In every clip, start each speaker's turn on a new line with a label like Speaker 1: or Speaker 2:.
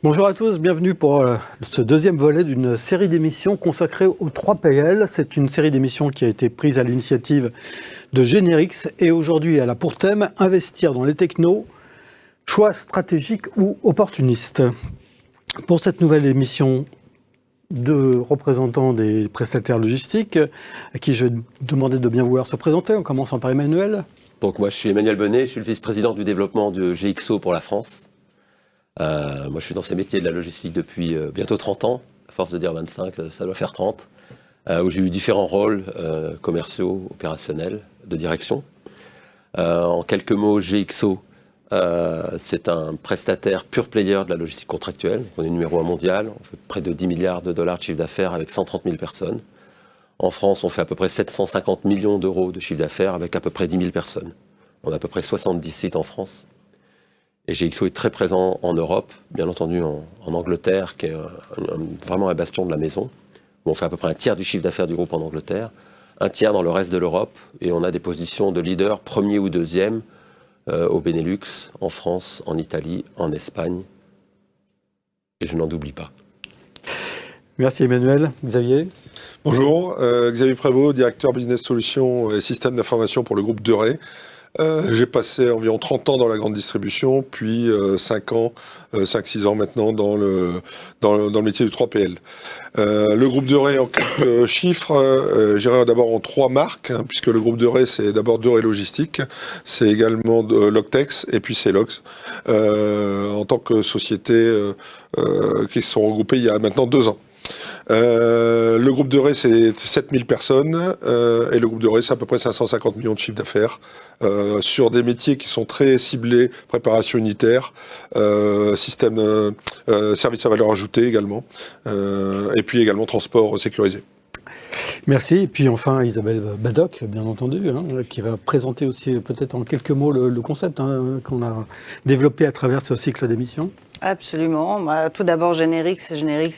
Speaker 1: Bonjour à tous, bienvenue pour ce deuxième volet d'une série d'émissions consacrée aux 3PL. C'est une série d'émissions qui a été prise à l'initiative de Generix et aujourd'hui elle a pour thème investir dans les technos, choix stratégiques ou opportunistes. Pour cette nouvelle émission, deux représentants des prestataires logistiques à qui je demandais de bien vouloir se présenter, en commençant par Emmanuel.
Speaker 2: Donc moi je suis Emmanuel Bonnet, je suis le vice-président du développement de GXO pour la France. Moi je suis dans ces métiers de la logistique depuis bientôt 30 ans, à force de dire 25, ça doit faire 30, où j'ai eu différents rôles commerciaux, opérationnels, de direction. En quelques mots, GXO, c'est un prestataire pure player de la logistique contractuelle. On est numéro 1 mondial, on fait près de 10 milliards de dollars de chiffre d'affaires avec 130 000 personnes. En France, on fait à peu près 750 millions d'euros de chiffre d'affaires avec à peu près 10 000 personnes. On a à peu près 70 sites en France. Et GXO est très présent en Europe, bien entendu en Angleterre, qui est vraiment un bastion de la maison, où on fait à peu près un tiers du chiffre d'affaires du groupe en Angleterre, un tiers dans le reste de l'Europe, et on a des positions de leader premier ou deuxième au Benelux, en France, en Italie, en Espagne, et je n'en oublie pas.
Speaker 1: Merci Emmanuel. Xavier.
Speaker 3: Bonjour, Xavier Prévost, directeur Business Solutions et Systèmes d'information pour le groupe Deray. J'ai passé environ 30 ans dans la grande distribution, puis 5-6 ans maintenant dans le métier du 3PL. Le groupe Deray, en quelques chiffres, j'irai d'abord en 3 marques, puisque le groupe Deray, c'est d'abord Deray Logistique, c'est également Logtex, et puis c'est Logs, en tant que société qui se sont regroupées il y a maintenant 2 ans. Le groupe Deray, c'est 7000 personnes et le groupe Deray, c'est à peu près 550 millions de chiffre d'affaires sur des métiers qui sont très ciblés, préparation unitaire, système, service à valeur ajoutée également, et puis également transport sécurisé.
Speaker 1: Merci. Et puis enfin Isabelle Badoc, bien entendu, qui va présenter aussi peut-être en quelques mots le concept qu'on a développé à travers ce cycle d'émissions.
Speaker 4: Absolument. Tout d'abord, Generix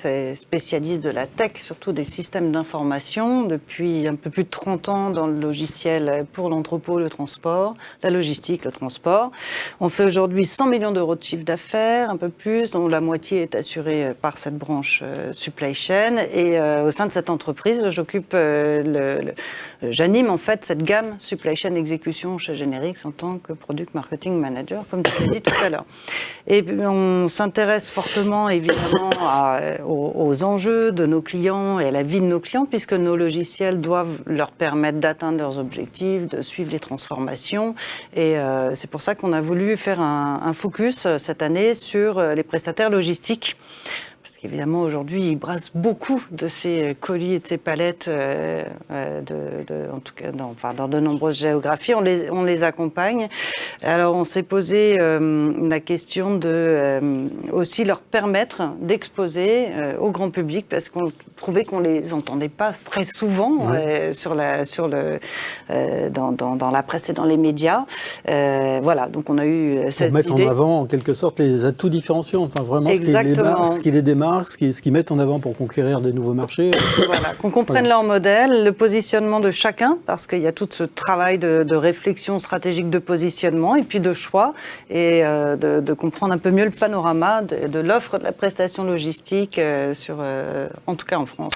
Speaker 4: est spécialiste de la tech, surtout des systèmes d'information, depuis un peu plus de 30 ans dans le logiciel pour l'entrepôt, le transport, la logistique, le transport. On fait aujourd'hui 100 millions d'euros de chiffre d'affaires, un peu plus, dont la moitié est assurée par cette branche supply chain. Et au sein de cette entreprise, j'anime en fait cette gamme supply chain exécution chez Generix en tant que product marketing manager, comme tu l'as dit tout à l'heure. Et on s'intéresse fortement évidemment aux enjeux de nos clients et à la vie de nos clients, puisque nos logiciels doivent leur permettre d'atteindre leurs objectifs, de suivre les transformations. Et c'est pour ça qu'on a voulu faire un focus cette année sur les prestataires logistiques. Évidemment, aujourd'hui, ils brassent beaucoup de ces colis et de ces palettes, en tout cas dans de nombreuses géographies. On les accompagne. Alors, on s'est posé la question de aussi leur permettre d'exposer au grand public, parce qu'on trouvait qu'on les entendait pas très souvent dans la presse et dans les médias. Voilà, donc on a eu cette idée.
Speaker 1: Pour mettre en avant, en quelque sorte, les atouts différenciants, enfin vraiment ce qui les démarque, ce qu'ils mettent en avant pour conquérir des nouveaux marchés.
Speaker 4: Voilà, qu'on comprenne leur modèle, le positionnement de chacun, parce qu'il y a tout ce travail de réflexion stratégique de positionnement et puis de choix, et de comprendre un peu mieux le panorama de l'offre de la prestation logistique, en tout cas en France.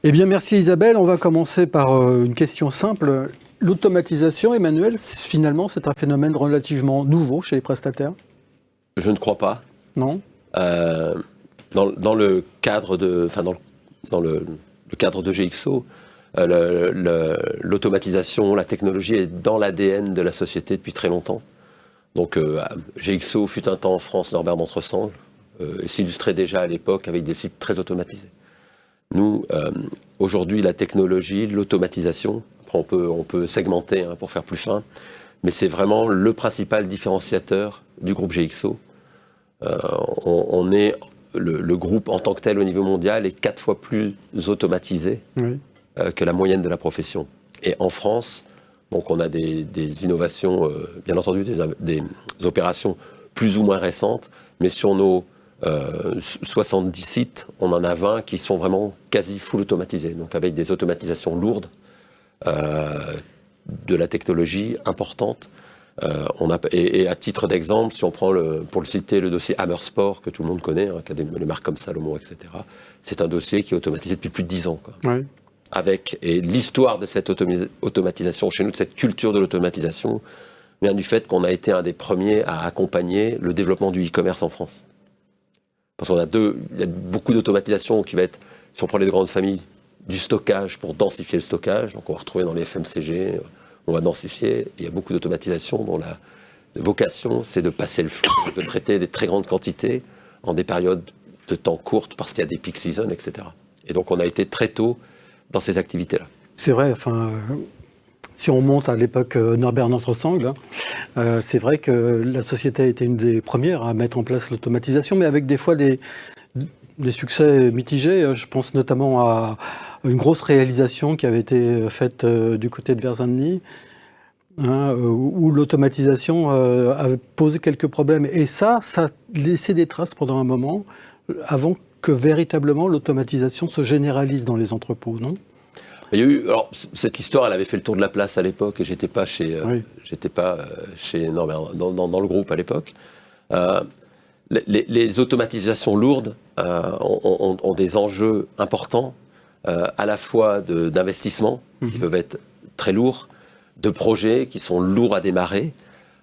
Speaker 1: Eh bien, merci Isabelle. On va commencer par une question simple. L'automatisation, Emmanuel, finalement, c'est un phénomène relativement nouveau chez les prestataires ?
Speaker 2: Je ne crois pas.
Speaker 1: Non ?
Speaker 2: Dans le cadre de GXO, l'automatisation, la technologie est dans l'ADN de la société depuis très longtemps. Donc GXO fut un temps en France, Norbert d'Entresangles, et s'illustrait déjà à l'époque avec des sites très automatisés. Nous, aujourd'hui, la technologie, l'automatisation, après on peut segmenter pour faire plus fin, mais c'est vraiment le principal différenciateur du groupe GXO. On est le groupe en tant que tel au niveau mondial est 4 fois plus automatisé que la moyenne de la profession. Et en France, donc on a des innovations, bien entendu des opérations plus ou moins récentes, mais sur nos 70 sites, on en a 20 qui sont vraiment quasi full automatisés, donc avec des automatisations lourdes, de la technologie importante, Et à titre d'exemple, si on prend pour le citer, le dossier Hammer Sport, que tout le monde connaît, qui a les marques comme Salomon, etc., c'est un dossier qui est automatisé depuis plus de 10 ans. Quoi.
Speaker 1: Oui.
Speaker 2: Et l'histoire de cette automatisation chez nous, de cette culture de l'automatisation, vient du fait qu'on a été un des premiers à accompagner le développement du e-commerce en France. Parce il y a beaucoup d'automatisation qui va être, si on prend les grandes familles, du stockage pour densifier le stockage, donc on va retrouver dans les FMCG, on va densifier. Il y a beaucoup d'automatisation dont la vocation, c'est de passer le flux, de traiter des très grandes quantités en des périodes de temps courtes parce qu'il y a des peak seasons, etc. Et donc on a été très tôt dans ces activités-là.
Speaker 1: C'est vrai, si on monte à l'époque Norbert Notre-Sangle, c'est vrai que la société a été une des premières à mettre en place l'automatisation, mais avec des fois des succès mitigés. Je pense notamment à une grosse réalisation qui avait été faite du côté de Verzanny, où l'automatisation avait posé quelques problèmes. Et ça a laissé des traces pendant un moment, avant que véritablement l'automatisation se généralise dans les entrepôts, non ?
Speaker 2: Il y a eu, alors, cette histoire, elle avait fait le tour de la place à l'époque, et j'étais pas chez Norbert, dans le groupe à l'époque. Les automatisations lourdes ont des enjeux importants, à la fois d'investissement, qui peuvent être très lourds, de projets qui sont lourds à démarrer,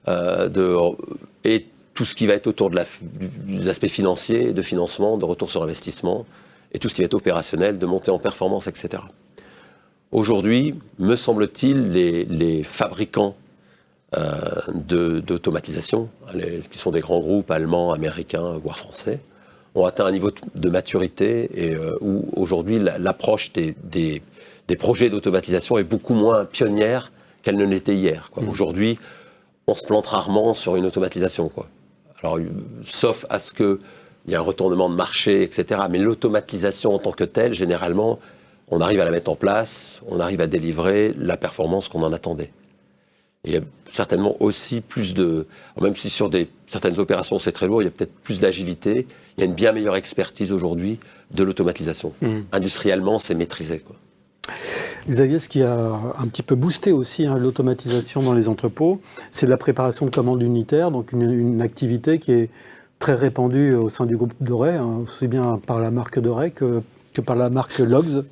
Speaker 2: et tout ce qui va être autour des aspects financiers, de financement, de retour sur investissement, et tout ce qui va être opérationnel, de montée en performance, etc. Aujourd'hui, me semble-t-il, les fabricants d'automatisation, qui sont des grands groupes allemands, américains, voire français, ont atteint un niveau de maturité et où aujourd'hui l'approche des projets d'automatisation est beaucoup moins pionnière qu'elle ne l'était hier. Aujourd'hui, on se plante rarement sur une automatisation. Alors, sauf à ce qu'il y ait un retournement de marché, etc. Mais l'automatisation en tant que telle, généralement, on arrive à la mettre en place, on arrive à délivrer la performance qu'on en attendait. Et il y a certainement aussi même si sur certaines opérations c'est très lourd, il y a peut-être plus d'agilité, il y a une bien meilleure expertise aujourd'hui de l'automatisation. Industriellement, c'est maîtrisé.
Speaker 1: Xavier, ce qui a un petit peu boosté aussi l'automatisation dans les entrepôts, c'est la préparation de commandes unitaires, donc une activité qui est très répandue au sein du groupe Doré, aussi bien par la marque Doré que par la marque Logs.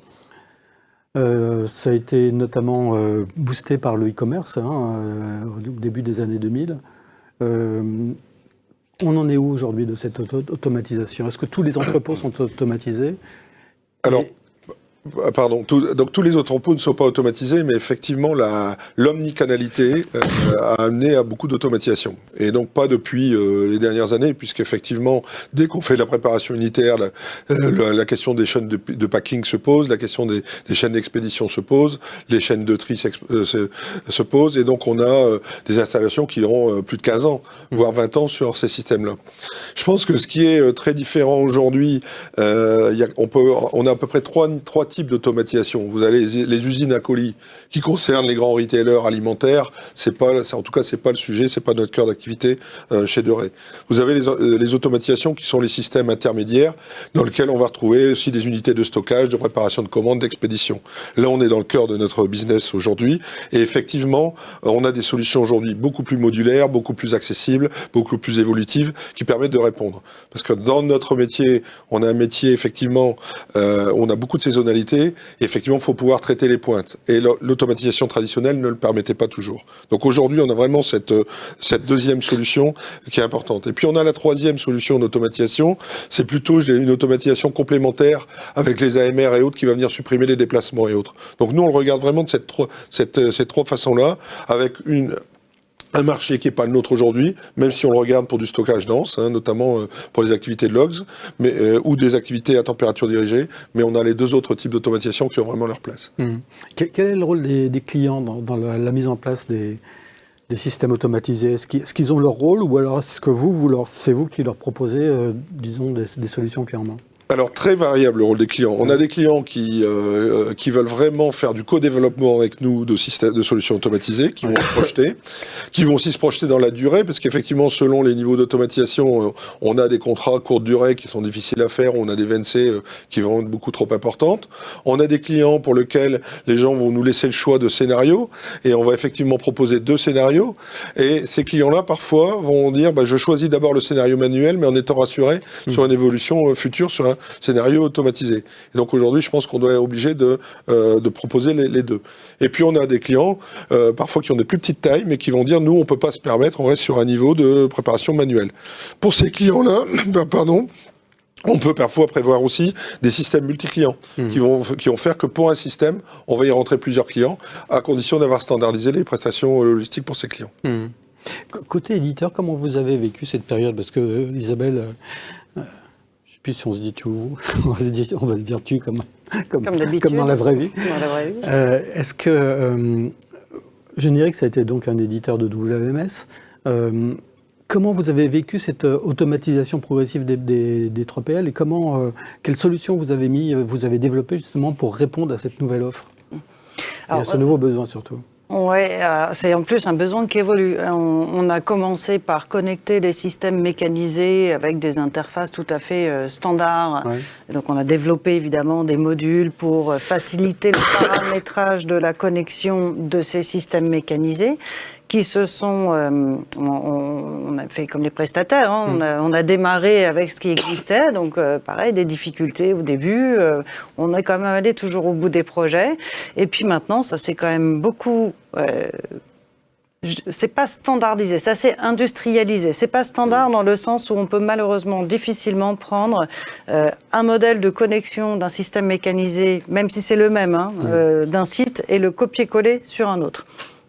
Speaker 1: Ça a été notamment boosté par le e-commerce au début des années 2000. On en est où aujourd'hui de cette automatisation ? Est-ce que tous les entrepôts sont automatisés ?
Speaker 3: Alors, pardon, donc tous les entrepôts ne sont pas automatisés, mais effectivement l'omnicanalité a amené à beaucoup d'automatisation. Et donc pas depuis les dernières années, puisqu'effectivement, dès qu'on fait de la préparation unitaire, la question des chaînes de packing se pose, la question des chaînes d'expédition se pose, les chaînes de tri se posent, et donc on a des installations qui ont plus de 15 ans, voire 20 ans sur ces systèmes-là. Je pense que ce qui est très différent aujourd'hui, on a à peu près trois types d'automatisation. Vous avez les usines à colis qui concernent les grands retailers alimentaires. En tout cas, c'est pas le sujet, c'est pas notre cœur d'activité chez Doré. Vous avez les automatisations qui sont les systèmes intermédiaires dans lesquels on va retrouver aussi des unités de stockage, de préparation de commandes, d'expédition. Là, on est dans le cœur de notre business aujourd'hui. Et effectivement, on a des solutions aujourd'hui beaucoup plus modulaires, beaucoup plus accessibles, beaucoup plus évolutives qui permettent de répondre. Parce que dans notre métier, on a un métier, effectivement, on a beaucoup de saisonnalité. Et effectivement, il faut pouvoir traiter les pointes. Et l'automatisation traditionnelle ne le permettait pas toujours. Donc aujourd'hui, on a vraiment cette deuxième solution qui est importante. Et puis on a la troisième solution d'automatisation, c'est plutôt une automatisation complémentaire avec les AMR et autres qui va venir supprimer les déplacements et autres. Donc nous, on le regarde vraiment de ces trois façons-là, avec un marché qui n'est pas le nôtre aujourd'hui, même si on le regarde pour du stockage dense, notamment pour les activités de logs, ou des activités à température dirigée, mais on a les deux autres types d'automatisation qui ont vraiment leur place.
Speaker 1: Quel est le rôle des clients dans la mise en place des systèmes automatisés ? Est-ce qu'ils ont leur rôle, ou alors est-ce que c'est vous qui leur proposez, disons, des solutions clés en main ?
Speaker 3: Alors, très variable le rôle des clients. On a des clients qui veulent vraiment faire du co-développement avec nous de solutions automatisées, qui vont se projeter, qui vont aussi se projeter dans la durée, parce qu'effectivement, selon les niveaux d'automatisation, on a des contrats courte durée qui sont difficiles à faire, on a des VNC qui vont être beaucoup trop importantes. On a des clients pour lesquels les gens vont nous laisser le choix de scénarios, et on va effectivement proposer 2 scénarios. Et ces clients-là, parfois, vont dire, je choisis d'abord le scénario manuel, mais en étant rassuré sur une évolution future, sur un scénario automatisé. Et donc aujourd'hui, je pense qu'on doit être obligé de proposer les 2. Et puis on a des clients, parfois qui ont des plus petites tailles, mais qui vont dire, nous, on peut pas se permettre, on reste sur un niveau de préparation manuelle. Pour ces clients-là, on peut parfois prévoir aussi des systèmes multi-clients qui vont faire que pour un système, on va y rentrer plusieurs clients, à condition d'avoir standardisé les prestations logistiques pour ces clients.
Speaker 1: Côté éditeur, comment vous avez vécu cette période? Parce que Isabelle, je ne sais plus si on se dit tout, on va se dire tu comme dans la vraie vie. Est-ce que Générix a été donc un éditeur de WMS? Comment vous avez vécu cette automatisation progressive des 3PL et quelles solutions vous avez développées justement pour répondre à cette nouvelle offre et à ce nouveau besoin surtout?
Speaker 4: Oui, c'est en plus un besoin qui évolue. On a commencé par connecter des systèmes mécanisés avec des interfaces tout à fait standards. Ouais. Donc on a développé évidemment des modules pour faciliter le paramétrage de la connexion de ces systèmes mécanisés qui se sont... on a fait comme les prestataires, on a démarré avec ce qui existait, donc pareil, des difficultés au début, on est quand même allé toujours au bout des projets, et puis maintenant, ça s'est quand même beaucoup... c'est pas standardisé, ça c'est industrialisé. C'est pas standard dans le sens où on peut malheureusement difficilement prendre un modèle de connexion d'un système mécanisé, même si c'est le même, d'un site, et le copier-coller sur un autre.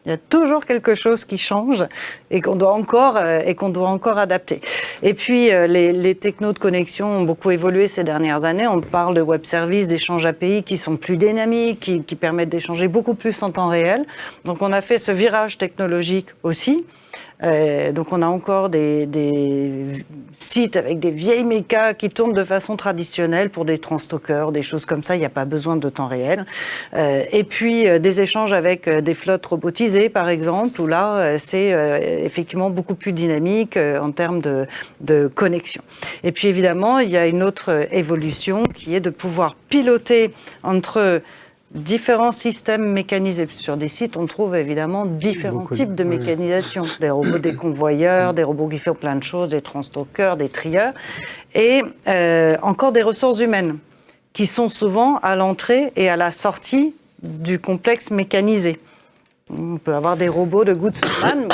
Speaker 4: Il y a toujours quelque chose qui change et qu'on doit encore adapter. Et puis les technos de connexion ont beaucoup évolué ces dernières années. On parle de web services, d'échanges API qui sont plus dynamiques, qui permettent d'échanger beaucoup plus en temps réel. Donc on a fait ce virage technologique aussi. Donc on a encore des sites avec des vieilles mécas qui tournent de façon traditionnelle pour des transstockers, des choses comme ça, il n'y a pas besoin de temps réel. Et puis des échanges avec des flottes robotisées par exemple, où là c'est effectivement beaucoup plus dynamique en termes de connexion. Et puis évidemment, il y a une autre évolution qui est de pouvoir piloter entre différents systèmes mécanisés. Sur des sites, on trouve évidemment différents types de mécanisation. Des robots déconvoyeurs, des robots qui font plein de choses, des transstockers, des trieurs, et encore des ressources humaines, qui sont souvent à l'entrée et à la sortie du complexe mécanisé. On peut avoir des robots de Goodsman,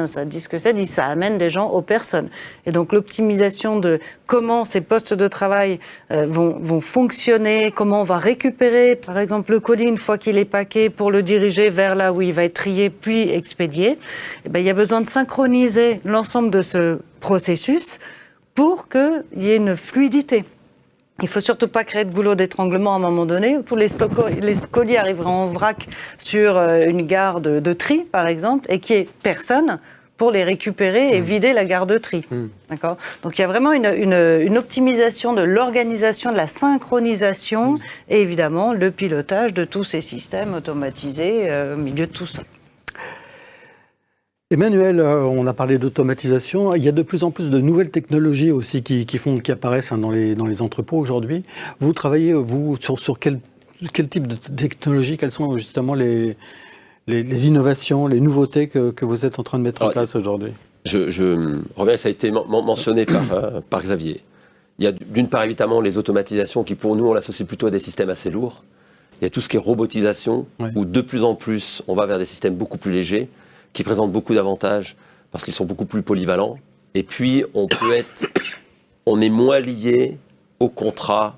Speaker 4: ça dit ce que c'est, ça amène des gens aux personnes. Et donc l'optimisation de comment ces postes de travail vont fonctionner, comment on va récupérer par exemple le colis une fois qu'il est paqué pour le diriger vers là où il va être trié puis expédié, il y a besoin de synchroniser l'ensemble de ce processus pour qu'il y ait une fluidité. Il ne faut surtout pas créer de goulot d'étranglement à un moment donné où tous les colis arriveront en vrac sur une gare de tri, par exemple, et qu'il n'y ait personne pour les récupérer et vider la gare de tri. D'accord ? Donc il y a vraiment une optimisation de l'organisation, de la synchronisation et évidemment le pilotage de tous ces systèmes automatisés au milieu de tout ça.
Speaker 1: Emmanuel, on a parlé d'automatisation. Il y a de plus en plus de nouvelles technologies aussi qui apparaissent dans les entrepôts aujourd'hui. Vous travaillez, sur quel type de technologie? Quelles sont justement les innovations, les nouveautés que vous êtes en train de mettre en place aujourd'hui?
Speaker 2: Je reviens, ça a été mentionné par Xavier. Il y a d'une part évidemment les automatisations qui pour nous on l'associe plutôt à des systèmes assez lourds. Il y a tout ce qui est robotisation, où de plus en plus on va vers des systèmes beaucoup plus légers, qui présentent beaucoup d'avantages parce qu'ils sont beaucoup plus polyvalents. Et puis, on est moins lié au contrat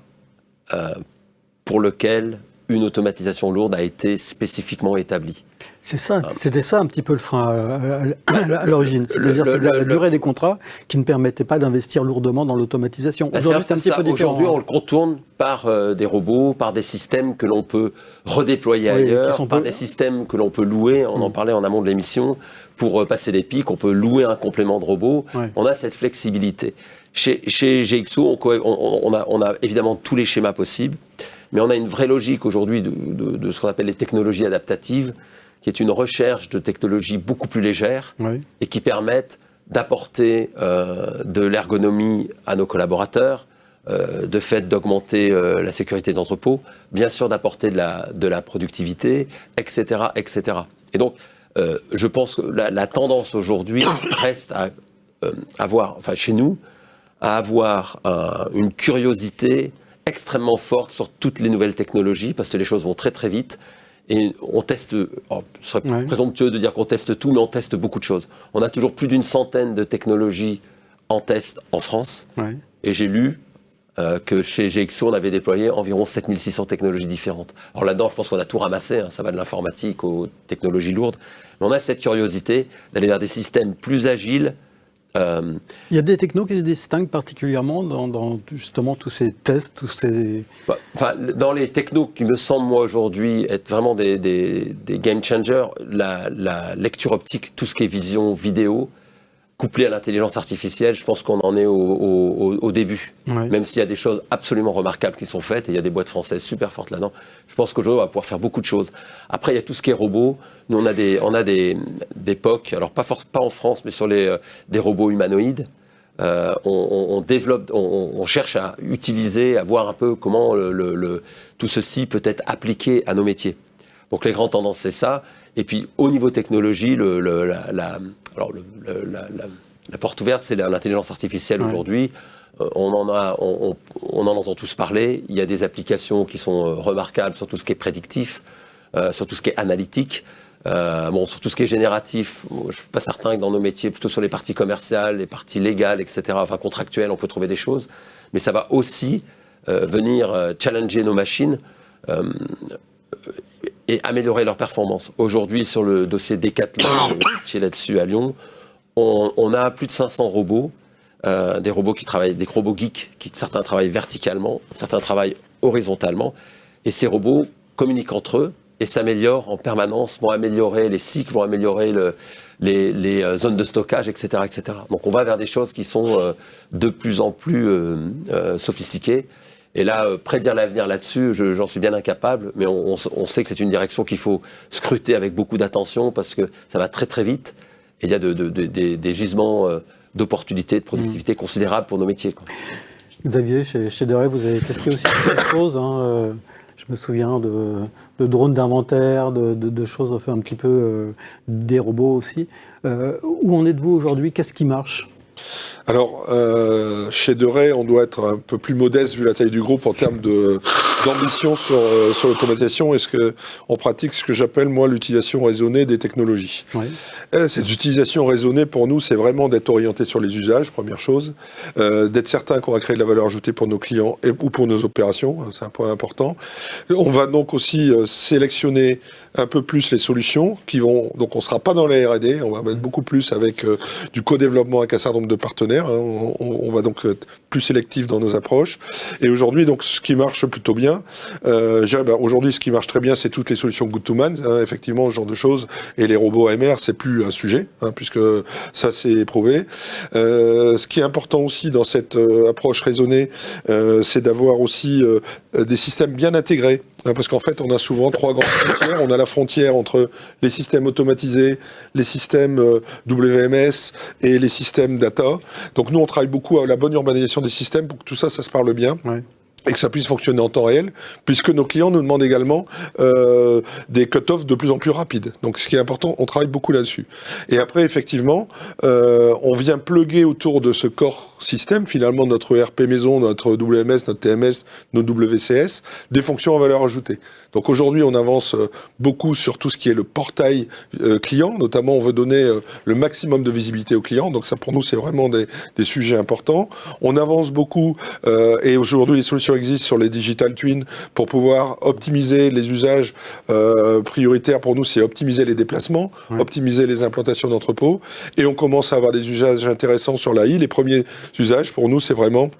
Speaker 2: pour lequel une automatisation lourde a été spécifiquement établie.
Speaker 1: C'est ça, c'était ça un petit peu le frein à l'origine. C'est-à-dire c'est la durée des contrats qui ne permettait pas d'investir lourdement dans l'automatisation.
Speaker 2: Aujourd'hui, c'est un petit peu différent. Aujourd'hui, on le contourne par des robots, par des systèmes que l'on peut redéployer ailleurs, par des systèmes que l'on peut louer. On en parlait en amont de l'émission. Pour passer des pics, on peut louer un complément de robot. On a cette flexibilité. Chez GXO, on a évidemment tous les schémas possibles, mais on a une vraie logique aujourd'hui de ce qu'on appelle les technologies adaptatives, qui est une recherche de technologies beaucoup plus légères et qui permettent d'apporter de l'ergonomie à nos collaborateurs, de fait d'augmenter la sécurité d'entrepôt, bien sûr d'apporter de la productivité, etc., etc. Et donc, je pense que la tendance aujourd'hui reste à avoir, enfin chez nous, à avoir une curiosité extrêmement forte sur toutes les nouvelles technologies, parce que les choses vont très très vite. Et on teste, ce serait présomptueux de dire qu'on teste tout, mais on teste beaucoup de choses. On a toujours plus d'une centaine de technologies en test en France. Et j'ai lu que chez GXO, on avait déployé environ 7600 technologies différentes. Alors là-dedans, je pense qu'on a tout ramassé, ça va de l'informatique aux technologies lourdes. Mais on a cette curiosité d'aller vers des systèmes plus agiles.
Speaker 1: Il y a des technos qui se distinguent particulièrement dans justement tous ces tests, tous ces...
Speaker 2: Dans les technos qui me semblent, moi, aujourd'hui, être vraiment des game changers, la lecture optique, tout ce qui est vision vidéo, couplé à l'intelligence artificielle, je pense qu'on en est au début. Même s'il y a des choses absolument remarquables qui sont faites, et il y a des boîtes françaises super fortes là-dedans, je pense qu'aujourd'hui, on va pouvoir faire beaucoup de choses. Après, il y a tout ce qui est robots. Nous, on a des POC, alors pas en France, mais sur des robots humanoïdes. On développe, on cherche à utiliser, à voir un peu comment tout ceci peut être appliqué à nos métiers. Donc les grandes tendances, c'est ça. Et puis, au niveau technologie, la porte ouverte, c'est l'intelligence artificielle aujourd'hui. On en entend tous parler. Il y a des applications qui sont remarquables sur tout ce qui est prédictif, sur tout ce qui est analytique. Sur tout ce qui est génératif, je ne suis pas certain que dans nos métiers, plutôt sur les parties commerciales, les parties légales, etc., enfin contractuelles, on peut trouver des choses. Mais ça va aussi venir challenger nos machines et améliorer leur performance. Aujourd'hui, sur le dossier Decathlon, qui est là-dessus à Lyon, on a plus de 500 robots, des robots qui travaillent, des robots geeks, certains travaillent verticalement, certains travaillent horizontalement, et ces robots communiquent entre eux et s'améliorent en permanence, vont améliorer les cycles, vont améliorer les zones de stockage, etc., etc. Donc on va vers des choses qui sont de plus en plus sophistiquées. Et là, prédire l'avenir là-dessus, j'en suis bien incapable, mais on sait que c'est une direction qu'il faut scruter avec beaucoup d'attention parce que ça va très très vite et il y a des gisements d'opportunités, de productivité considérables pour nos métiers.
Speaker 1: Xavier, chez De Rais, vous avez testé aussi quelque chose. Je me souviens de drones d'inventaire, de choses, enfin un petit peu des robots aussi. Où en êtes-vous aujourd'hui? Qu'est-ce qui marche?
Speaker 3: Alors, chez De Rais, on doit être un peu plus modeste vu la taille du groupe en termes d'ambition sur l'automatisation et on pratique ce que j'appelle, moi, l'utilisation raisonnée des technologies. Cette utilisation raisonnée, pour nous, c'est vraiment d'être orienté sur les usages, première chose, d'être certain qu'on va créer de la valeur ajoutée pour nos clients ou pour nos opérations, c'est un point important. On va donc aussi sélectionner un peu plus les solutions donc on ne sera pas dans la R&D, on va mettre beaucoup plus avec du co-développement avec un certain nombre de partenaires, on va donc être plus sélectif dans nos approches. Et aujourd'hui, donc, ce qui marche plutôt bien, aujourd'hui, ce qui marche très bien, c'est toutes les solutions Good to Man, effectivement, ce genre de choses, et les robots AMR, c'est plus un sujet, puisque ça, c'est éprouvé. Ce qui est important aussi dans cette approche raisonnée, c'est d'avoir aussi des systèmes bien intégrés. Parce qu'en fait, on a souvent trois grandes frontières. On a la frontière entre les systèmes automatisés, les systèmes WMS et les systèmes data. Donc nous, on travaille beaucoup à la bonne urbanisation des systèmes pour que tout ça, ça se parle bien. Et que ça puisse fonctionner en temps réel, puisque nos clients nous demandent également des cut-offs de plus en plus rapides. Donc ce qui est important, on travaille beaucoup là-dessus. Et après, effectivement, on vient plugger autour de ce core système, finalement, notre ERP maison, notre WMS, notre TMS, nos WCS, des fonctions à valeur ajoutée. Donc aujourd'hui, on avance beaucoup sur tout ce qui est le portail client, notamment on veut donner le maximum de visibilité aux clients, donc ça pour nous c'est vraiment des sujets importants. On avance beaucoup et aujourd'hui les solutions solutions existent sur les digital twins pour pouvoir optimiser les usages prioritaires. Pour nous, c'est optimiser les déplacements, optimiser les implantations d'entrepôts. Et on commence à avoir des usages intéressants sur l'AI. Les premiers usages, pour nous, c'est vraiment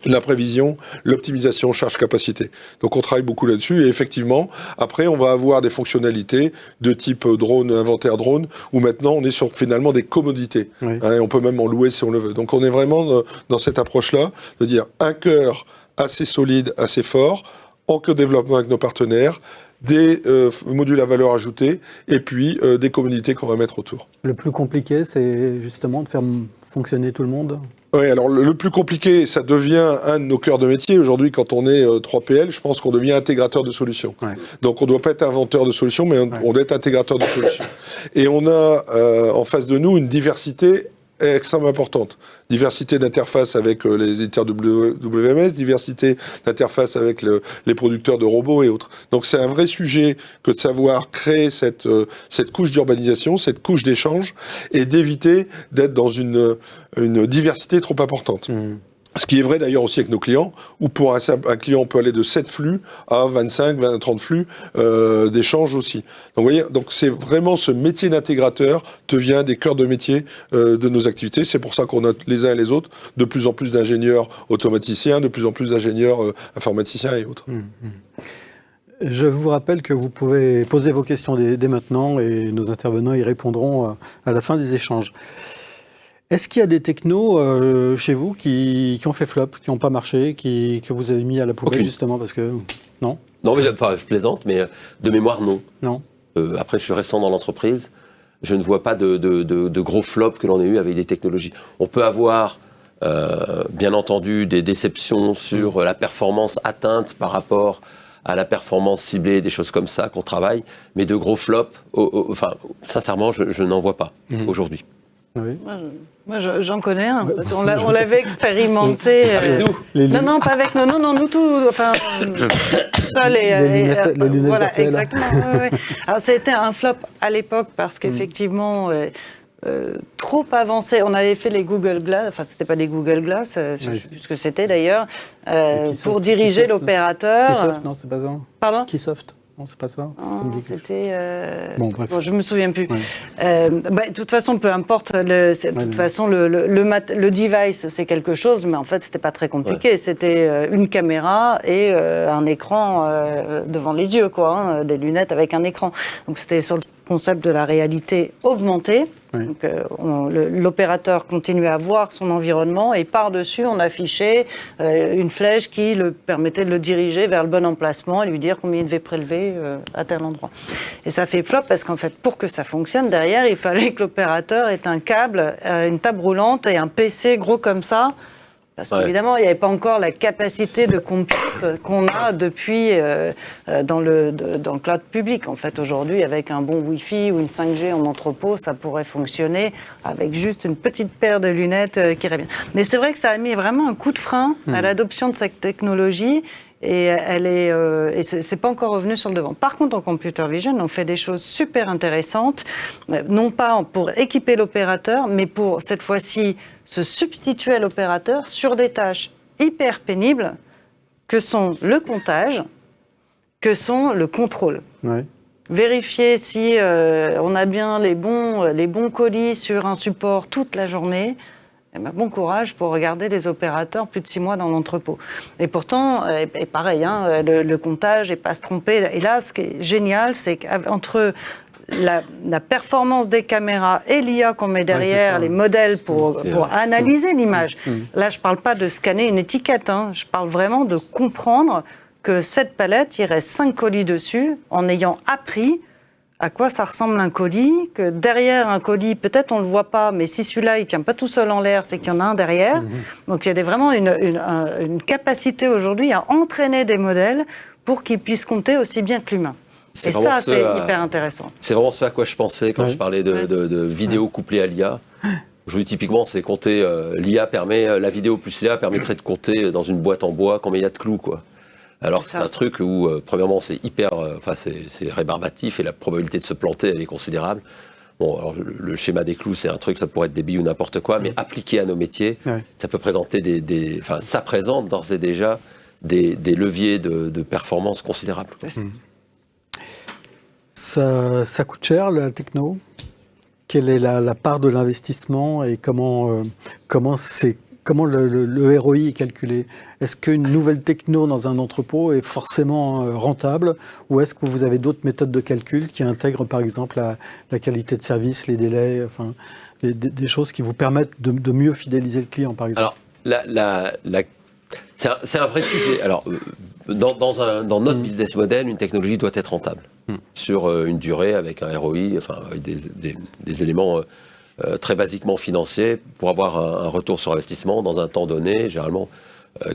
Speaker 3: la prévision, l'optimisation charge-capacité. Donc on travaille beaucoup là-dessus et effectivement, après on va avoir des fonctionnalités de type drone, inventaire drone, où maintenant on est sur finalement des commodités. On peut même en louer si on le veut. Donc on est vraiment dans cette approche-là, de dire un cœur assez solide, assez fort, en co-développement avec nos partenaires, des modules à valeur ajoutée et puis des commodités qu'on va mettre autour.
Speaker 1: Le plus compliqué, c'est justement de faire fonctionner tout le monde.
Speaker 3: Oui, alors le plus compliqué, ça devient un de nos cœurs de métier. Aujourd'hui, quand on est 3PL, je pense qu'on devient intégrateur de solutions. Donc on ne doit pas être inventeur de solutions, mais on doit être intégrateur de solutions. Et on a en face de nous une diversité extrêmement importante. Diversité d'interfaces avec les éditeurs WMS, diversité d'interfaces avec les producteurs de robots et autres. Donc c'est un vrai sujet que de savoir créer cette couche d'urbanisation, cette couche d'échange, et d'éviter d'être dans une diversité trop importante. Ce qui est vrai d'ailleurs aussi avec nos clients, où pour un client on peut aller de 7 flux à 25, 20, 30 flux d'échange aussi. Donc vous voyez, donc c'est vraiment ce métier d'intégrateur devient des cœurs de métier de nos activités. C'est pour ça qu'on a les uns et les autres de plus en plus d'ingénieurs automaticiens, de plus en plus d'ingénieurs informaticiens et autres.
Speaker 1: Je vous rappelle que vous pouvez poser vos questions dès maintenant et nos intervenants y répondront à la fin des échanges. Est-ce qu'il y a des technos chez vous qui ont fait flop, qui n'ont pas marché, que vous avez mis à la poubelle justement parce que... Non ?
Speaker 2: Non, mais, enfin, je plaisante, mais de mémoire, non.
Speaker 1: Non.
Speaker 2: Après, je suis récent dans l'entreprise. Je ne vois pas de gros flops que l'on ait eu avec des technologies. On peut avoir, bien entendu, des déceptions sur la performance atteinte par rapport à la performance ciblée, des choses comme ça qu'on travaille, mais de gros flops, enfin, sincèrement, je n'en vois pas aujourd'hui.
Speaker 1: Oui.
Speaker 4: Moi, j'en connais un. On l'avait expérimenté.
Speaker 2: Avec nous.
Speaker 4: Non, pas avec nous. Non, nous tout. Enfin, ça,
Speaker 1: les lunettes
Speaker 4: voilà,
Speaker 1: RTL.
Speaker 4: exactement. Ouais. Alors, c'était un flop à l'époque parce qu'effectivement, trop avancé. On avait fait les Google Glass. Enfin, c'était pas des Google Glass, je ne sais plus ce que c'était d'ailleurs, pour diriger l'opérateur.
Speaker 1: Keysoft, non, c'est pas ça.
Speaker 4: Pardon ?
Speaker 1: Keysoft. Non, c'est pas ça.
Speaker 4: C'était.
Speaker 1: Bon, bref.
Speaker 4: Bon, je me souviens plus. De toute façon, peu importe. De toute façon, le device, c'est quelque chose, mais en fait, c'était pas très compliqué. C'était une caméra et un écran devant les yeux, quoi. Des lunettes avec un écran. Donc, c'était sur le concept de la réalité augmentée. Donc, l'opérateur continuait à voir son environnement et par-dessus, on affichait une flèche qui le permettait de le diriger vers le bon emplacement et lui dire combien il devait prélever à tel endroit. Et ça fait flop parce qu'en fait, pour que ça fonctionne, derrière, il fallait que l'opérateur ait un câble, une table roulante et un PC gros comme ça. Parce qu'évidemment, il n'y avait pas encore la capacité de compute qu'on a depuis dans le cloud public. En fait, aujourd'hui, avec un bon Wi-Fi ou une 5G en entrepôt, ça pourrait fonctionner avec juste une petite paire de lunettes qui irait bien. Mais c'est vrai que ça a mis vraiment un coup de frein à l'adoption de cette technologie. Et c'est pas encore revenu sur le devant. Par contre, en computer vision, on fait des choses super intéressantes, non pas pour équiper l'opérateur, mais pour cette fois-ci se substituer à l'opérateur sur des tâches hyper pénibles que sont le comptage, que sont le contrôle. Vérifier si on a bien les bons colis sur un support toute la journée. Bon courage pour regarder les opérateurs plus de 6 mois dans l'entrepôt. Et pourtant, et pareil, le comptage et pas se tromper. Et là, ce qui est génial, c'est qu'entre la performance des caméras et l'IA qu'on met derrière, les modèles pour analyser l'image. Là, je ne parle pas de scanner une étiquette, je parle vraiment de comprendre que cette palette, il reste 5 colis dessus, en ayant appris à quoi ça ressemble un colis, que derrière un colis, peut-être on ne le voit pas, mais si celui-là, il ne tient pas tout seul en l'air, c'est qu'il y en a un derrière. Donc il y a vraiment une capacité aujourd'hui à entraîner des modèles pour qu'ils puissent compter aussi bien que l'humain. Et ça, c'est hyper intéressant.
Speaker 2: C'est vraiment ce à quoi je pensais quand je parlais de vidéo couplée à l'IA. Aujourd'hui, typiquement, c'est compter, la vidéo plus l'IA permettrait de compter dans une boîte en bois combien il y a de clous, quoi. Alors c'est un truc où, premièrement, c'est hyper, c'est rébarbatif et la probabilité de se planter, elle est considérable. Bon, alors le schéma des clous, c'est un truc, ça pourrait être des billes ou n'importe quoi, mais appliqué à nos métiers, ça peut présenter ça présente d'ores et déjà des leviers de performance considérables.
Speaker 1: Ça coûte cher, la techno? Quelle est la part de l'investissement et comment le ROI est calculé? Est-ce qu'une nouvelle techno dans un entrepôt est forcément rentable, ou est-ce que vous avez d'autres méthodes de calcul qui intègrent par exemple la qualité de service, les délais, enfin, des choses qui vous permettent de mieux fidéliser le client par exemple?
Speaker 2: Alors, c'est un vrai sujet. Alors, dans notre business model, une technologie doit être rentable sur une durée avec un ROI, enfin avec des éléments très basiquement financiers pour avoir un retour sur investissement dans un temps donné, généralement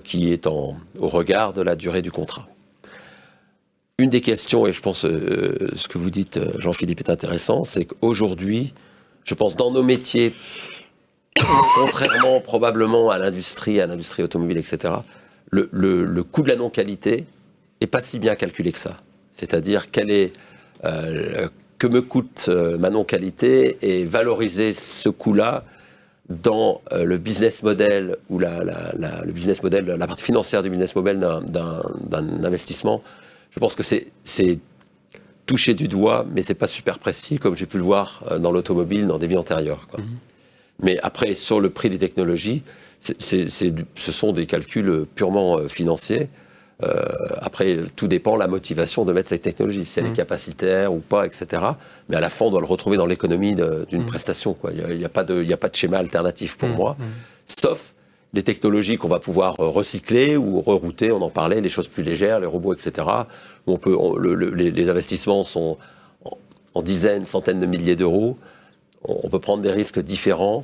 Speaker 2: qui est au regard de la durée du contrat. Une des questions, et je pense ce que vous dites, Jean-Philippe, est intéressant, c'est qu'aujourd'hui, je pense dans nos métiers, contrairement probablement à l'industrie automobile, etc., le coût de la non-qualité n'est pas si bien calculé que ça. C'est-à-dire que me coûte ma non-qualité et valoriser ce coût-là dans le business model ou le business model, la partie financière du business model d'un investissement. Je pense que c'est touché du doigt, mais c'est pas super précis comme j'ai pu le voir dans l'automobile dans des vies antérieures, quoi. Mais après, sur le prix des technologies, ce sont des calculs purement financiers. Après, tout dépend de la motivation de mettre cette technologie, si elle est capacitaire ou pas, etc. Mais à la fin, on doit le retrouver dans l'économie d'une prestation, quoi. Il n'y a pas de schéma alternatif pour moi, sauf les technologies qu'on va pouvoir recycler ou rerouter, on en parlait, les choses plus légères, les robots, etc. Où les investissements sont en dizaines, centaines de milliers d'euros. On peut prendre des risques différents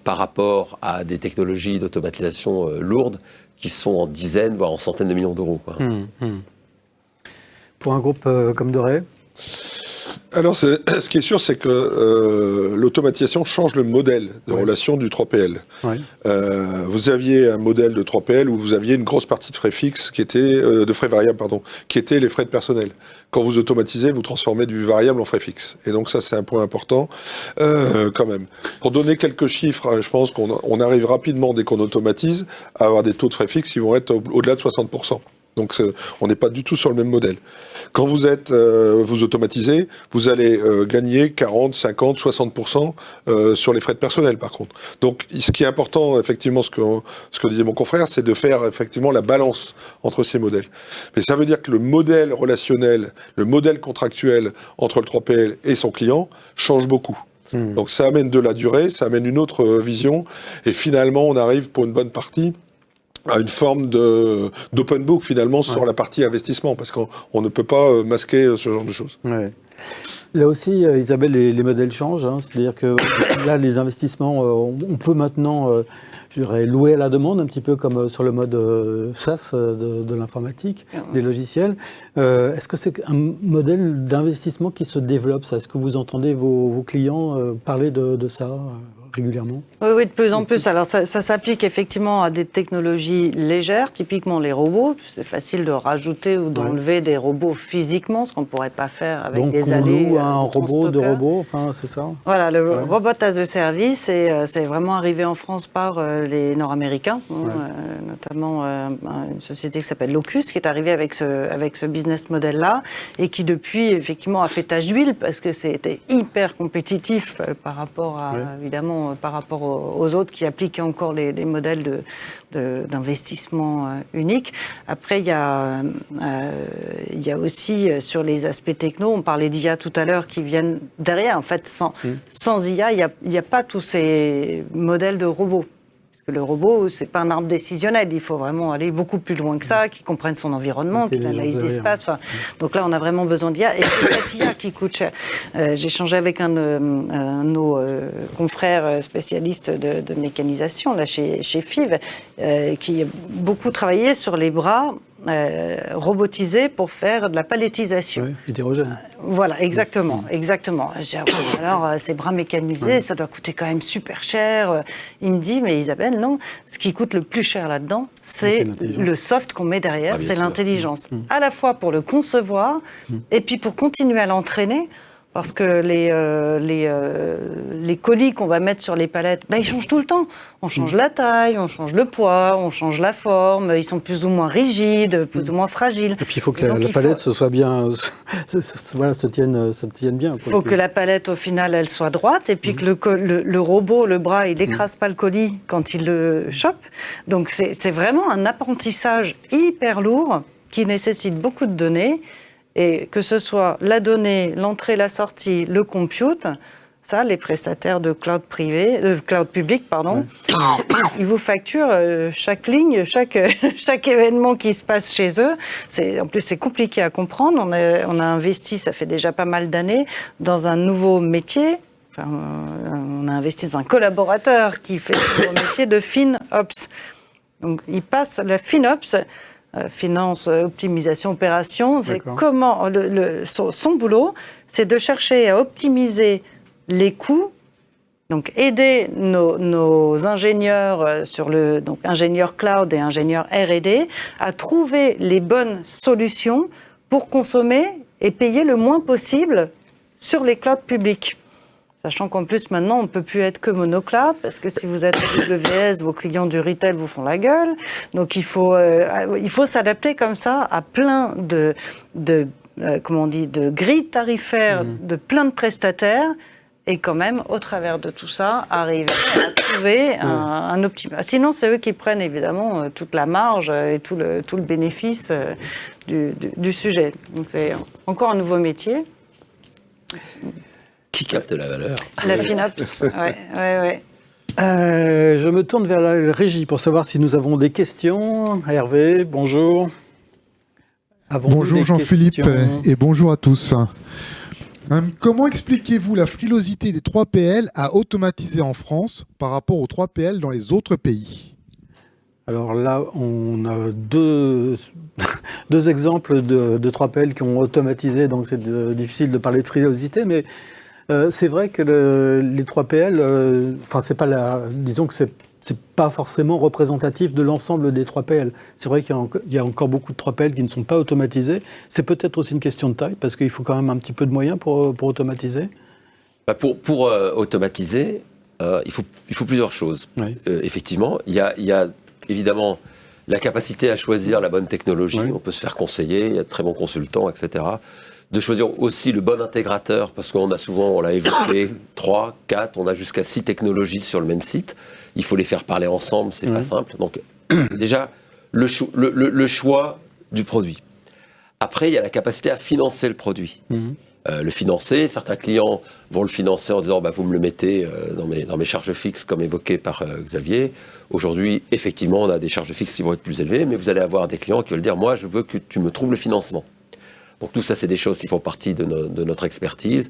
Speaker 2: par rapport à des technologies d'automatisation lourdes qui sont en dizaines, voire en centaines de millions d'euros, quoi.
Speaker 1: Pour un groupe comme Doré?
Speaker 3: Alors, ce qui est sûr, c'est que l'automatisation change le modèle de relation du 3PL. Vous aviez un modèle de 3PL où vous aviez une grosse partie de frais fixes, de frais variables, pardon, qui étaient les frais de personnel. Quand vous automatisez, vous transformez du variable en frais fixes. Et donc ça, c'est un point important quand même. Pour donner quelques chiffres, je pense qu'on arrive rapidement, dès qu'on automatise, à avoir des taux de frais fixes qui vont être au-delà de 60%. Donc on n'est pas du tout sur le même modèle. Quand vous automatisez, vous allez gagner 40, 50, 60% sur les frais de personnel par contre. Donc ce qui est important, effectivement, ce que disait mon confrère, c'est de faire effectivement la balance entre ces modèles. Mais ça veut dire que le modèle relationnel, le modèle contractuel entre le 3PL et son client change beaucoup. Donc ça amène de la durée, ça amène une autre vision, et finalement on arrive pour une bonne partie à une forme d'open book finalement sur la partie investissement, parce qu'on ne peut pas masquer ce genre de choses.
Speaker 1: Là aussi, Isabelle, les modèles changent, hein, c'est-à-dire que là, les investissements, on peut maintenant je dirais, louer à la demande, un petit peu comme sur le mode SaaS de l'informatique, des logiciels. Est-ce que c'est un modèle d'investissement qui se développe, ça? Est-ce que vous entendez vos clients parler de ça régulièrement?
Speaker 4: Oui, de plus en plus. Alors, ça s'applique effectivement à des technologies légères, typiquement les robots. C'est facile de rajouter ou d'enlever des robots physiquement, ce qu'on ne pourrait pas faire avec
Speaker 1: donc,
Speaker 4: des allées.
Speaker 1: Donc, on loue un robot, deux robots, enfin, c'est ça? Voilà,
Speaker 4: le Robot as a Service, c'est vraiment arrivé en France par les Nord-Américains, notamment une société qui s'appelle Locus, qui est arrivée avec ce business model-là, et qui depuis, effectivement, a fait tache d'huile, parce que c'était hyper compétitif par rapport à, évidemment, par rapport aux autres qui appliquent encore les modèles d'investissement uniques. Après, il y a aussi sur les aspects techno, on parlait d'IA tout à l'heure, qui viennent derrière. En fait, sans IA, il n'y a pas tous ces modèles de robots. Le robot, c'est pas un arbre décisionnel. Il faut vraiment aller beaucoup plus loin que ça, qu'il comprenne son environnement, qu'il analyse l'espace. Enfin, donc là, on a vraiment besoin d'IA. Et c'est cette IA qui coûte cher. J'ai échangé avec un de nos confrères spécialistes de mécanisation, là, chez FIV, qui a beaucoup travaillé sur les bras robotisés pour faire de la palettisation.
Speaker 1: Oui, hétérogène.
Speaker 4: Voilà, exactement. Alors, ces bras mécanisés, ça doit coûter quand même super cher. Il me dit, mais Isabelle, non, ce qui coûte le plus cher là-dedans, c'est le soft qu'on met derrière, c'est l'intelligence. À la fois pour le concevoir, et puis pour continuer à l'entraîner. parce que les colis qu'on va mettre sur les palettes, ils changent tout le temps. On change la taille, on change le poids, on change la forme, ils sont plus ou moins rigides, plus ou moins fragiles.
Speaker 1: Et puis il faut que la palette se soit bien, se tienne bien.
Speaker 4: Il faut que la palette, au final, elle soit droite, et puis que le robot, le bras, il n'écrase pas le colis quand il le chope. Donc c'est vraiment un apprentissage hyper lourd qui nécessite beaucoup de données. Et que ce soit la donnée, l'entrée, la sortie, le compute, ça, les prestataires de cloud public, ils vous facturent chaque ligne, chaque événement qui se passe chez eux. En plus, c'est compliqué à comprendre. On a investi, ça fait déjà pas mal d'années, dans un nouveau métier. On a investi dans un collaborateur qui fait le nouveau métier de FinOps. Donc, il passe la FinOps. Finance, optimisation, opération, c'est comment son boulot, c'est de chercher à optimiser les coûts, donc aider nos ingénieurs donc ingénieurs cloud et ingénieurs R&D à trouver les bonnes solutions pour consommer et payer le moins possible sur les clouds publics. Sachant qu'en plus, maintenant, on ne peut plus être que monocloud, parce que si vous êtes AWS, vos clients du retail vous font la gueule. Donc, il faut s'adapter comme ça à plein de grilles tarifaires de plein de prestataires, et quand même, au travers de tout ça, arriver à trouver un optimum. Sinon, c'est eux qui prennent évidemment toute la marge et tout le bénéfice du sujet. Donc, c'est encore un nouveau métier.
Speaker 2: Qui capte la valeur.
Speaker 4: La FinOps, ouais.
Speaker 1: Je me tourne vers la régie pour savoir si nous avons des questions. Hervé, bonjour.
Speaker 5: Bonjour Jean-Philippe et bonjour à tous. Comment expliquez-vous la frilosité des 3PL à automatiser en France par rapport aux 3PL dans les autres pays ?
Speaker 1: Alors là, on a deux exemples de 3PL qui ont automatisé, donc c'est difficile de parler de frilosité, mais c'est vrai que les 3PL, disons que c'est pas forcément représentatif de l'ensemble des 3PL. C'est vrai qu'il y a encore beaucoup de 3PL qui ne sont pas automatisés. C'est peut-être aussi une question de taille, parce qu'il faut quand même un petit peu de moyens pour automatiser.
Speaker 2: Pour automatiser, il faut plusieurs choses. Oui. Effectivement, il y a évidemment la capacité à choisir la bonne technologie. Oui. On peut se faire conseiller, il y a de très bons consultants, etc. De choisir aussi le bon intégrateur, parce qu'on a souvent, on l'a évoqué, 3, 4, on a jusqu'à 6 technologies sur le même site. Il faut les faire parler ensemble, c'est pas simple. Donc déjà, le choix du produit. Après, il y a la capacité à financer le produit. Le financer, certains clients vont le financer en disant vous me le mettez dans mes charges fixes, comme évoqué par Xavier. Aujourd'hui, effectivement, on a des charges fixes qui vont être plus élevées, mais vous allez avoir des clients qui veulent dire moi, je veux que tu me trouves le financement. Donc tout ça, c'est des choses qui font partie de notre expertise,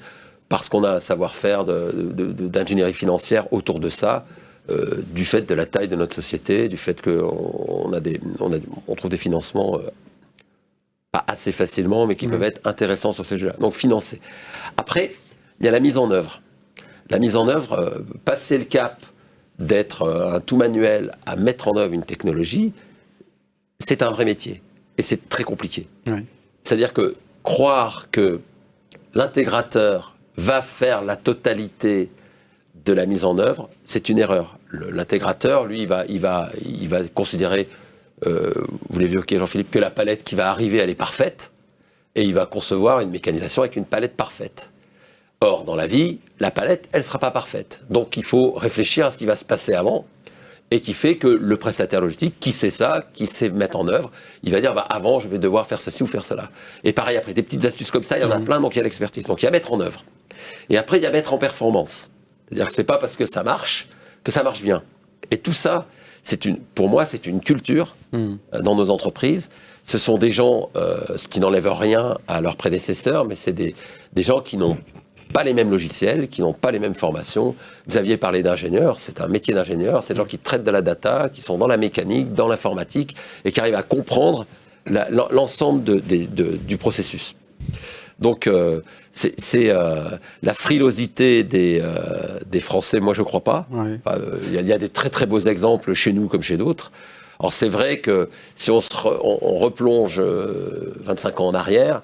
Speaker 2: parce qu'on a un savoir-faire d'ingénierie financière autour de ça, du fait de la taille de notre société, du fait qu'on trouve des financements pas assez facilement, mais qui peuvent être intéressants sur ces jeux-là. Donc financer. Après, il y a la mise en œuvre. La mise en œuvre, passer le cap d'être un tout manuel à mettre en œuvre une technologie, c'est un vrai métier. Et c'est très compliqué. Oui. C'est-à-dire que croire que l'intégrateur va faire la totalité de la mise en œuvre, c'est une erreur. L'intégrateur, lui, il va considérer, vous l'évoquez Jean-Philippe, que la palette qui va arriver, elle est parfaite, et il va concevoir une mécanisation avec une palette parfaite. Or, dans la vie, la palette, elle ne sera pas parfaite. Donc, il faut réfléchir à ce qui va se passer avant, et qui fait que le prestataire logistique, qui sait ça, qui sait mettre en œuvre, il va dire avant, je vais devoir faire ceci ou faire cela. Et pareil, après, des petites astuces comme ça, il y en a plein, donc il y a l'expertise. Donc, il y a mettre en œuvre. Et après, il y a mettre en performance. C'est-à-dire que ce n'est pas parce que ça marche bien. Et tout ça, pour moi, c'est une culture dans nos entreprises. Ce sont des gens qui n'enlèvent rien à leurs prédécesseurs, mais c'est des gens qui n'ont pas les mêmes logiciels, qui n'ont pas les mêmes formations. Xavier parlait d'ingénieur, c'est un métier d'ingénieur, c'est des gens qui traitent de la data, qui sont dans la mécanique, dans l'informatique, et qui arrivent à comprendre l'ensemble du processus. Donc, c'est la frilosité des Français, moi je ne crois pas. Il y a des très très beaux exemples chez nous comme chez d'autres. Alors c'est vrai que si on replonge 25 ans en arrière,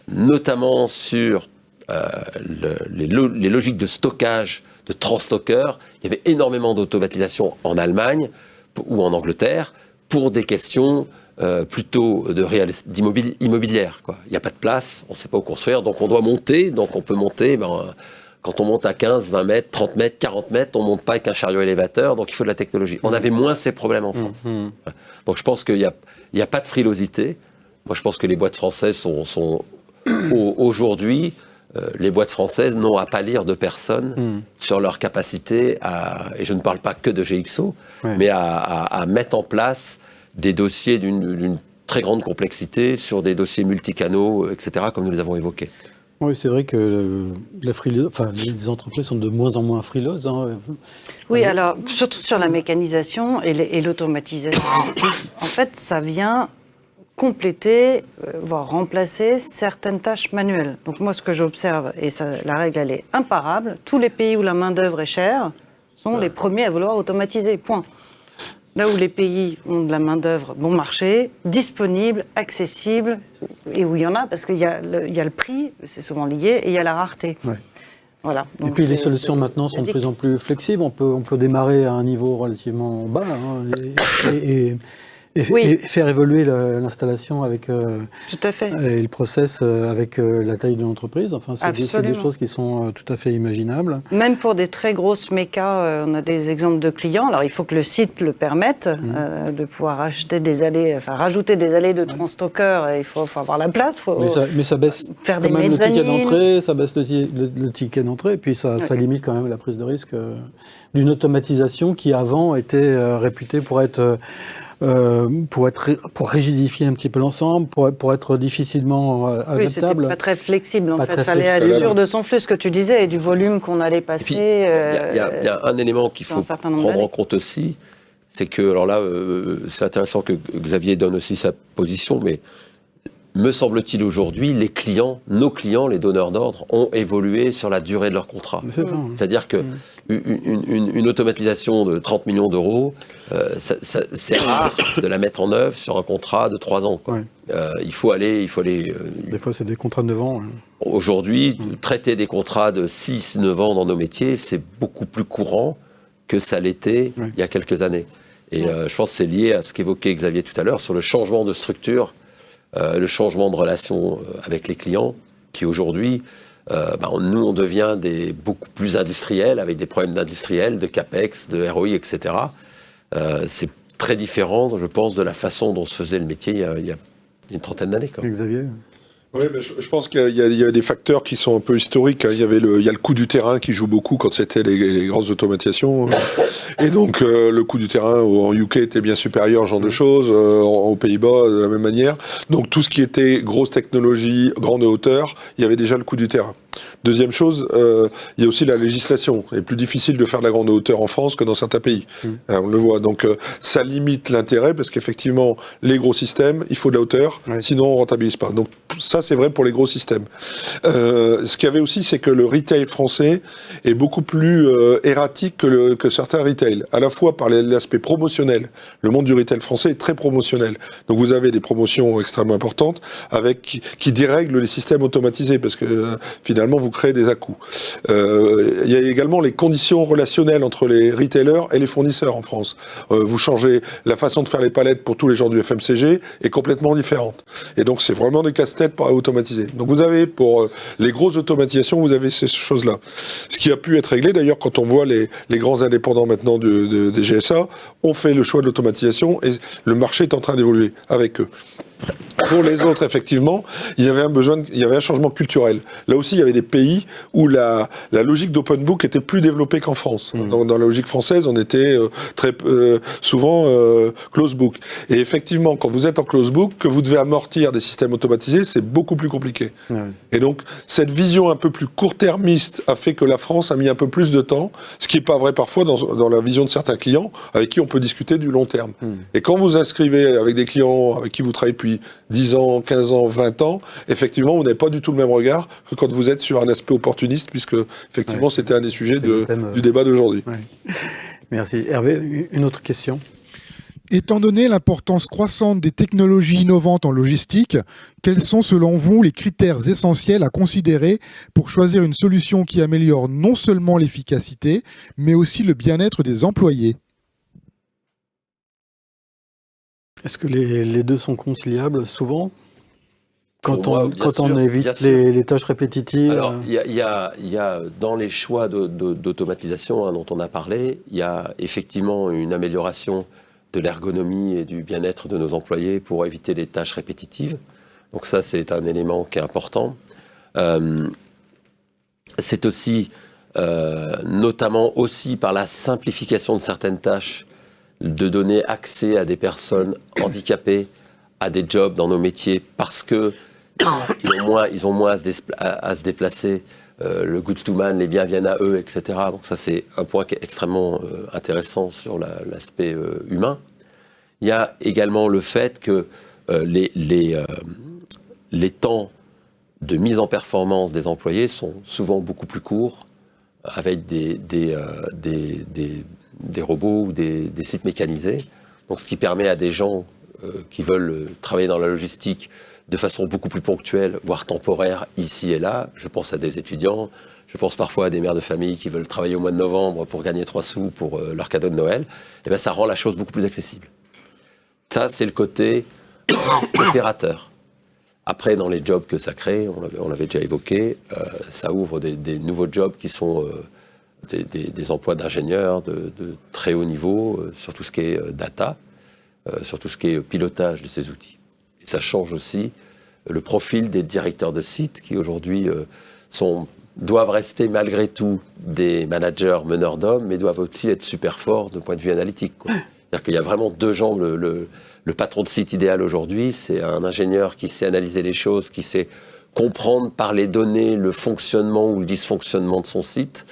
Speaker 2: notamment sur les logiques de stockage, de transstockeurs. Il y avait énormément d'automatisation en Allemagne ou en Angleterre pour des questions plutôt immobilières. Il n'y a pas de place, on ne sait pas où construire, donc on doit monter. Donc on peut monter, quand on monte à 15, 20 mètres, 30 mètres, 40 mètres, on ne monte pas avec un chariot élévateur, donc il faut de la technologie. On avait moins ces problèmes en France. Donc je pense qu'il n'y a pas de frilosité. Moi je pense que les boîtes françaises sont aujourd'hui... les boîtes françaises n'ont à pâlir de personne sur leur capacité et je ne parle pas que de GXO, mais à mettre en place des dossiers d'une très grande complexité sur des dossiers multicanaux, etc., comme nous les avons évoqués.
Speaker 1: Oui, c'est vrai que les entreprises sont de moins en moins frileuses. Hein.
Speaker 4: Oui, alors, surtout sur la mécanisation et l'automatisation. En fait, ça vient compléter, voire remplacer certaines tâches manuelles. Donc moi, ce que j'observe, et la règle, elle est imparable, tous les pays où la main-d'œuvre est chère sont les premiers à vouloir automatiser, point. Là où les pays ont de la main-d'œuvre bon marché, disponible, accessible, et où il y en a, parce qu'il y a le prix, c'est souvent lié, et il y a la rareté. Ouais. Voilà. Donc
Speaker 1: et puis les solutions maintenant sont de plus en plus flexibles. On peut démarrer à un niveau relativement bas et faire évoluer l'installation avec
Speaker 4: tout à fait.
Speaker 1: Et le process avec la taille de l'entreprise. Enfin, c'est des choses qui sont tout à fait imaginables.
Speaker 4: Même pour des très grosses mécas, on a des exemples de clients. Alors, il faut que le site le permette de pouvoir rajouter des allées de transstockeurs. Il faut avoir la place.
Speaker 1: Mais ça baisse
Speaker 4: faire
Speaker 1: quand même le ticket d'entrée, ça baisse le ticket d'entrée, et puis ça limite quand même la prise de risque d'une automatisation qui avant était réputée pour rigidifier un petit peu l'ensemble, pour être difficilement adaptable.
Speaker 4: Oui, c'était pas très flexible en fait. Il fallait être sûr de son flux, ce que tu disais, et du volume qu'on allait passer.
Speaker 2: Il y a un élément qu'il faut prendre en compte aussi, c'est que, alors là, c'est intéressant que Xavier donne aussi sa position, mais me semble-t-il aujourd'hui, nos clients, les donneurs d'ordre, ont évolué sur la durée de leur contrat. C'est-à-dire que une automatisation de 30 millions d'euros, c'est rare de la mettre en œuvre sur un contrat de 3 ans. Quoi. Il faut aller.
Speaker 1: Des fois, c'est des contrats de 9 ans.
Speaker 2: Aujourd'hui, traiter des contrats de 6-9 ans dans nos métiers, c'est beaucoup plus courant que ça l'était il y a quelques années. Et je pense que c'est lié à ce qu'évoquait Xavier tout à l'heure sur le changement de structure. Le changement de relation avec les clients, qui aujourd'hui, nous, on devient beaucoup plus industriels, avec des problèmes d'industriels, de CAPEX, de ROI, etc. C'est très différent, je pense, de la façon dont se faisait le métier il y a une trentaine d'années.
Speaker 1: Xavier ?
Speaker 3: Oui, mais je pense qu'il y a des facteurs qui sont un peu historiques. Il y a le coût du terrain qui joue beaucoup quand c'était les grandes automatisations. Et donc, le coût du terrain en UK était bien supérieur, genre de choses. Aux Pays-Bas, de la même manière. Donc, tout ce qui était grosse technologie, grande hauteur, il y avait déjà le coût du terrain. Deuxième chose, il y a aussi la législation. Il est plus difficile de faire de la grande hauteur en France que dans certains pays. On le voit. Donc, ça limite l'intérêt parce qu'effectivement, les gros systèmes, il faut de la hauteur, sinon on rentabilise pas. Donc, ça, c'est vrai pour les gros systèmes. Ce qu'il y avait aussi, c'est que le retail français est beaucoup plus erratique que certains retail. À la fois par l'aspect promotionnel. Le monde du retail français est très promotionnel. Donc, vous avez des promotions extrêmement importantes qui dérèglent les systèmes automatisés parce que finalement, vous créez des à-coups. Il y a également les conditions relationnelles entre les retailers et les fournisseurs en France. Vous changez la façon de faire les palettes pour tous les gens du FMCG est complètement différente. Et donc, c'est vraiment des casse-têtes pour automatiser. Donc, vous avez, pour les grosses automatisations, vous avez ces choses-là. Ce qui a pu être réglé, d'ailleurs, quand on voit les grands indépendants maintenant des GSA, ont fait le choix de l'automatisation et le marché est en train d'évoluer avec eux. Pour les autres, effectivement, il y avait un changement culturel. Là aussi, il y avait des pays où la logique d'open book était plus développée qu'en France. Dans la logique française, on était très souvent close book. Et effectivement, quand vous êtes en close book, que vous devez amortir des systèmes automatisés, c'est beaucoup plus compliqué. Et donc, cette vision un peu plus court-termiste a fait que la France a mis un peu plus de temps, ce qui n'est pas vrai parfois dans la vision de certains clients avec qui on peut discuter du long terme. Et quand vous inscrivez avec des clients avec qui vous travaillez depuis 10 ans, 15 ans, 20 ans, effectivement, vous n'avez pas du tout le même regard que quand vous êtes sur un aspect opportuniste, puisque, effectivement, c'était un des sujets du débat d'aujourd'hui.
Speaker 1: Merci. Hervé, une autre question ?
Speaker 5: Étant donné l'importance croissante des technologies innovantes en logistique, quels sont selon vous les critères essentiels à considérer pour choisir une solution qui améliore non seulement l'efficacité, mais aussi le bien-être des employés ?
Speaker 1: Est-ce que les deux sont conciliables souvent ? Quand
Speaker 2: Pour
Speaker 1: on évite les tâches répétitives.
Speaker 2: Alors, il y a dans les choix d'automatisation dont on a parlé, il y a effectivement une amélioration de l'ergonomie et du bien-être de nos employés pour éviter les tâches répétitives. Donc ça, c'est un élément qui est important. C'est aussi, notamment aussi par la simplification de certaines tâches, de donner accès à des personnes handicapées à des jobs dans nos métiers parce que ils ont moins à se déplacer. Le goods to man, les biens viennent à eux, etc. Donc ça, c'est un point qui est extrêmement intéressant sur l'aspect humain. Il y a également le fait que les temps de mise en performance des employés sont souvent beaucoup plus courts avec des robots ou des sites mécanisés. Donc ce qui permet à des gens qui veulent travailler dans la logistique de façon beaucoup plus ponctuelle, voire temporaire, ici et là. Je pense à des étudiants, je pense parfois à des mères de famille qui veulent travailler au mois de novembre pour gagner 3 sous pour leur cadeau de Noël. Et bien, ça rend la chose beaucoup plus accessible. Ça, c'est le côté opérateur. Après, dans les jobs que ça crée, on l'avait déjà évoqué, ça ouvre des nouveaux jobs qui sont des emplois d'ingénieurs de très haut niveau, sur tout ce qui est data, sur tout ce qui est pilotage de ces outils. Et ça change aussi le profil des directeurs de site qui aujourd'hui doivent rester malgré tout des managers meneurs d'hommes, mais doivent aussi être super forts d'un point de vue analytique, quoi. C'est-à-dire qu'il y a vraiment deux jambes. Le patron de site idéal aujourd'hui, c'est un ingénieur qui sait analyser les choses, qui sait comprendre par les données le fonctionnement ou le dysfonctionnement de son site.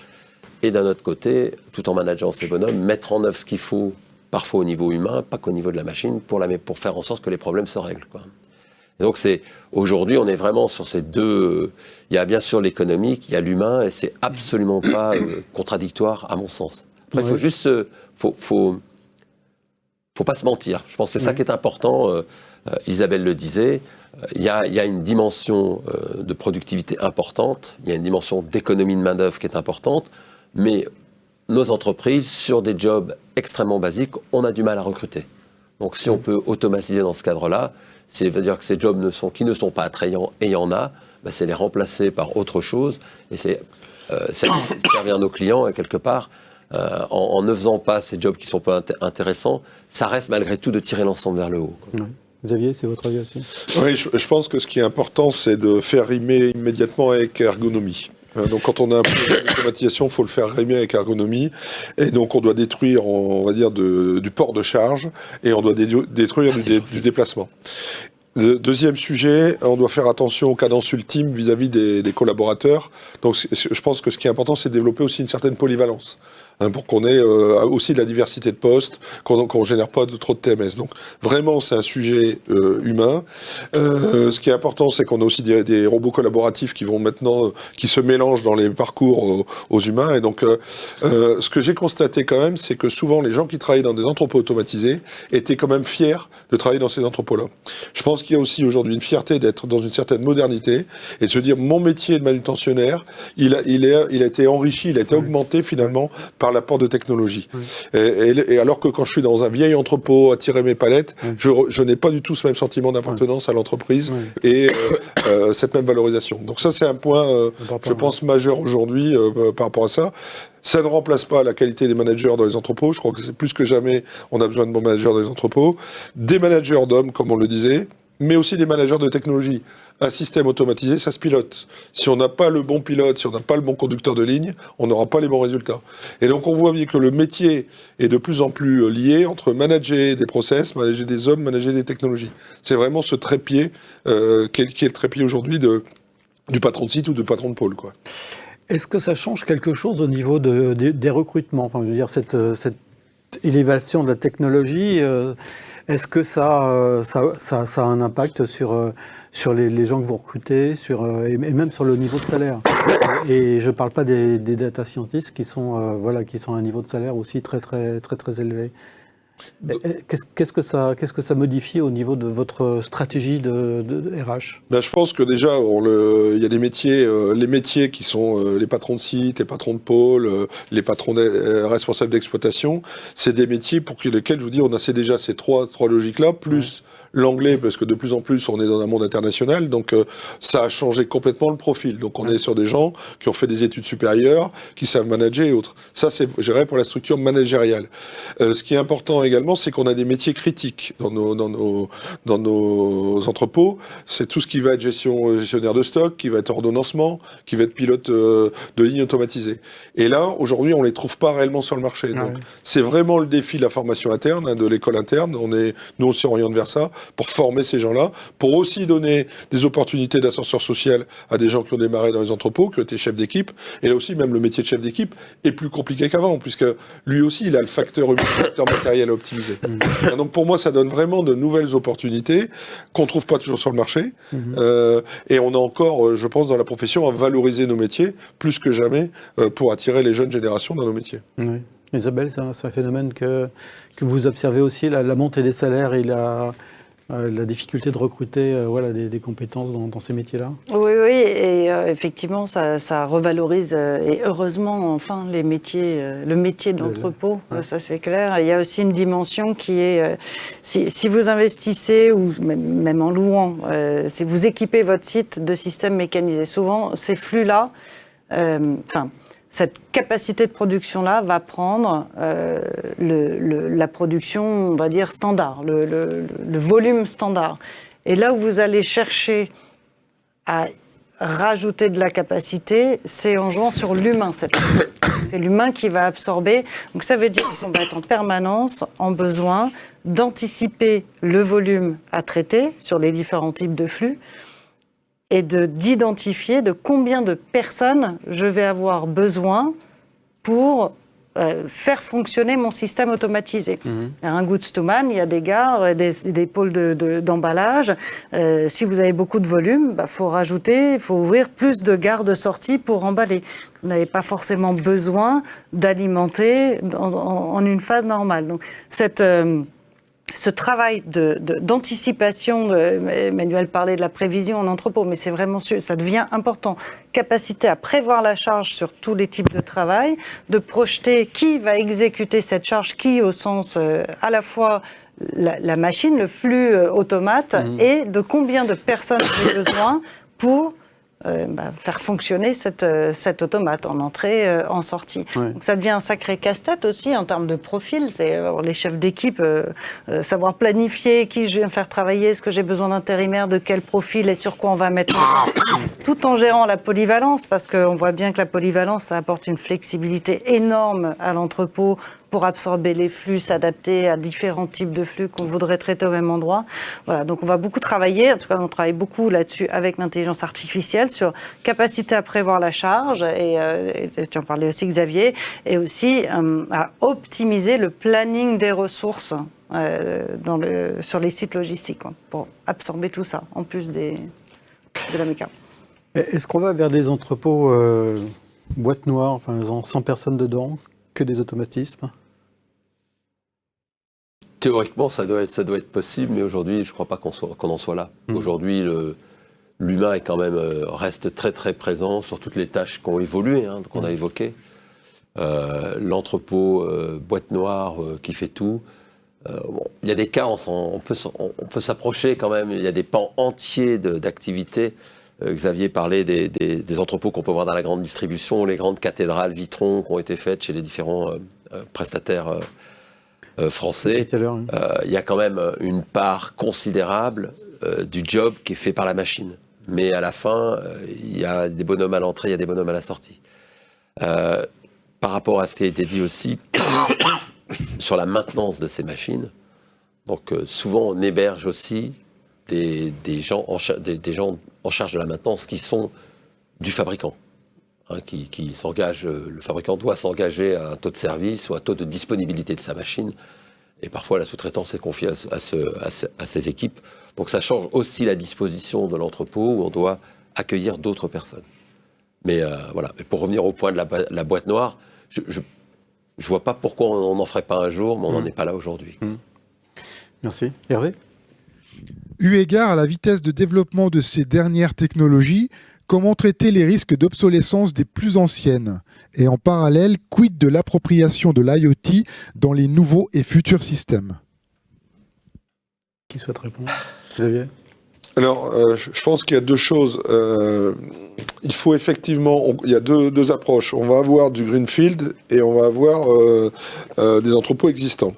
Speaker 2: Et d'un autre côté, tout en manageant ces bonhommes, mettre en œuvre ce qu'il faut, parfois au niveau humain, pas qu'au niveau de la machine, pour faire en sorte que les problèmes se règlent, quoi. Et donc aujourd'hui, on est vraiment sur ces deux. Il y a bien sûr l'économique, il y a l'humain, et c'est absolument pas contradictoire à mon sens. Après, il faut juste, faut pas se mentir. Je pense que c'est ça qui est important. Isabelle le disait. Il y a une dimension de productivité importante. Il y a une dimension d'économie de main d'œuvre qui est importante, mais nos entreprises, sur des jobs extrêmement basiques, on a du mal à recruter. Donc si on peut automatiser dans ce cadre-là, c'est-à-dire que ces jobs qui ne sont pas attrayants, et il y en a, c'est les remplacer par autre chose, et c'est servir nos clients, et quelque part, en ne faisant pas ces jobs qui ne sont pas intéressants, ça reste malgré tout de tirer l'ensemble vers le haut, quoi.
Speaker 1: Oui. Xavier, c'est votre avis aussi ?
Speaker 3: Oui, je pense que ce qui est important, c'est de faire rimer immédiatement avec ergonomie. Donc quand on a un projet d'automatisation, il faut le faire rimer avec ergonomie. Et donc on doit détruire, on va dire, du port de charge, et on doit détruire du déplacement. Deuxième sujet, on doit faire attention aux cadences ultimes vis-à-vis des collaborateurs. Donc je pense que ce qui est important, c'est de développer aussi une certaine polyvalence, pour qu'on ait aussi de la diversité de postes, qu'on génère pas trop de TMS. Donc vraiment, c'est un sujet humain. Ce qui est important, c'est qu'on a aussi des robots collaboratifs qui vont maintenant, qui se mélangent dans les parcours aux humains. Et donc, ce que j'ai constaté quand même, c'est que souvent, les gens qui travaillent dans des entrepôts automatisés étaient quand même fiers de travailler dans ces entrepôts-là. Je pense qu'il y a aussi aujourd'hui une fierté d'être dans une certaine modernité et de se dire, mon métier de manutentionnaire, il a été enrichi, il a été augmenté finalement par l'apport de technologie. Et alors que quand je suis dans un vieil entrepôt à tirer mes palettes, je n'ai pas du tout ce même sentiment d'appartenance à l'entreprise et cette même valorisation. Donc ça, c'est un point, je pense, majeur aujourd'hui par rapport à ça. Ça ne remplace pas la qualité des managers dans les entrepôts. Je crois que c'est plus que jamais, on a besoin de bons managers dans les entrepôts. Des managers d'hommes, comme on le disait, mais aussi des managers de technologie. Un système automatisé, ça se pilote. Si on n'a pas le bon pilote, si on n'a pas le bon conducteur de ligne, on n'aura pas les bons résultats. Et donc on voit bien que le métier est de plus en plus lié entre manager des process, manager des hommes, manager des technologies. C'est vraiment ce trépied qui est le trépied aujourd'hui du patron de site ou du patron de pôle, quoi.
Speaker 1: Est-ce que ça change quelque chose au niveau des recrutements ? Enfin, je veux dire, cette élévation de la technologie, est-ce que ça a un impact sur les gens que vous recrutez, et même sur le niveau de salaire ? Et je ne parle pas des data scientists qui sont à un niveau de salaire aussi très, très, très, très élevé. Qu'est-ce que ça modifie au niveau de votre stratégie de RH ?
Speaker 3: Je pense que déjà, il y a des métiers, les métiers qui sont les patrons de site, les patrons de pôle, les patrons responsables d'exploitation, c'est des métiers pour lesquels, je vous dis, on a déjà ces trois logiques-là, plus l'anglais, parce que de plus en plus, on est dans un monde international, donc ça a changé complètement le profil. Donc on est sur des gens qui ont fait des études supérieures, qui savent manager et autres. Ça, c'est, je dirais, pour la structure managériale. Ce qui est important également, c'est qu'on a des métiers critiques dans nos entrepôts. C'est tout ce qui va être gestionnaire de stock, qui va être ordonnancement, qui va être pilote de ligne automatisée. Et là, aujourd'hui, on les trouve pas réellement sur le marché. Donc, c'est vraiment le défi de la formation interne, de l'école interne. Nous, on s'oriente vers ça, pour former ces gens-là, pour aussi donner des opportunités d'ascenseur social à des gens qui ont démarré dans les entrepôts, qui ont été chefs d'équipe. Et là aussi, même le métier de chef d'équipe est plus compliqué qu'avant, puisque lui aussi, il a le facteur humain, le facteur matériel à optimiser. Donc pour moi, ça donne vraiment de nouvelles opportunités qu'on trouve pas toujours sur le marché. Et on a encore, je pense, dans la profession, à valoriser nos métiers plus que jamais pour attirer les jeunes générations dans nos métiers.
Speaker 1: Oui. Isabelle, c'est un phénomène que vous observez aussi, la montée des salaires et la difficulté de recruter des compétences dans ces métiers-là.
Speaker 4: Oui, et effectivement, ça revalorise, et heureusement, enfin, le métier d'entrepôt, ça c'est clair. Il y a aussi une dimension qui est, si vous investissez, ou même en louant, si vous équipez votre site de systèmes mécanisés, souvent ces flux-là, cette capacité de production-là va prendre la production, on va dire, standard, le volume standard. Et là où vous allez chercher à rajouter de la capacité, c'est en jouant sur l'humain. C'est l'humain qui va absorber. Donc ça veut dire qu'on va être en permanence en besoin d'anticiper le volume à traiter sur les différents types de flux, et d'identifier de combien de personnes je vais avoir besoin pour faire fonctionner mon système automatisé. Il y a un goods to man, il y a des gares, des pôles d'emballage. Si vous avez beaucoup de volume, il faut ouvrir plus de gares de sortie pour emballer. Vous n'avez pas forcément besoin d'alimenter en une phase normale. Donc ce travail d'anticipation, Emmanuel parlait de la prévision en entrepôt, mais c'est vraiment ça devient important. Capacité à prévoir la charge sur tous les types de travail, de projeter qui va exécuter cette charge, qui au sens à la fois la machine, le flux automate, et de combien de personnes j'ai besoin pour faire fonctionner cet automate en entrée, en sortie. Donc ça devient un sacré casse-tête aussi en termes de profil. C'est les chefs d'équipe, savoir planifier qui je viens faire travailler, est-ce que j'ai besoin d'intérimaire, de quel profil et sur quoi on va mettre tout en gérant la polyvalence, parce qu'on voit bien que la polyvalence, ça apporte une flexibilité énorme à l'entrepôt pour absorber les flux, s'adapter à différents types de flux qu'on voudrait traiter au même endroit. Voilà, donc on va beaucoup travailler, en tout cas on travaille beaucoup là-dessus avec l'intelligence artificielle sur capacité à prévoir la charge, et tu en parlais aussi Xavier, et aussi à optimiser le planning des ressources sur les sites logistiques, pour absorber tout ça, en plus de la méca.
Speaker 1: Est-ce qu'on va vers des entrepôts boîtes noires, enfin sans personne dedans, que des automatismes ?
Speaker 2: Théoriquement, ça doit être possible, mais aujourd'hui, je ne crois pas qu'on en soit là. Aujourd'hui, l'humain est quand même reste très très présent sur toutes les tâches qui ont évolué, qu'on a évoquées. L'entrepôt, boîte noire, qui fait tout. Il y a des cas, on peut s'approcher quand même. Il y a des pans entiers d'activités. Xavier parlait des entrepôts qu'on peut voir dans la grande distribution, les grandes cathédrales Vitron qui ont été faites chez les différents prestataires français. Il y a quand même une part considérable du job qui est fait par la machine. Mais à la fin, il y a des bonhommes à l'entrée, il y a des bonhommes à la sortie. Par rapport à ce qui a été dit aussi sur la maintenance de ces machines, donc souvent on héberge aussi des gens en charge de la maintenance qui sont du fabricant. Qui s'engage, le fabricant doit s'engager à un taux de service ou un taux de disponibilité de sa machine. Et parfois, la sous-traitance est confiée à ces équipes. Donc ça change aussi la disposition de l'entrepôt où on doit accueillir d'autres personnes. Mais voilà. Et pour revenir au point de la boîte noire, je ne vois pas pourquoi on n'en ferait pas un jour, mais on n'en est pas là aujourd'hui.
Speaker 1: Merci. Hervé ?
Speaker 5: Eu égard à la vitesse de développement de ces dernières technologies, comment traiter les risques d'obsolescence des plus anciennes? Et en parallèle, quid de l'appropriation de l'IoT dans les nouveaux et futurs systèmes?
Speaker 1: Qui souhaite répondre? Xavier?
Speaker 3: Alors, je pense qu'il y a deux choses. Il faut effectivement, il y a deux approches. On va avoir du greenfield et on va avoir des entrepôts existants.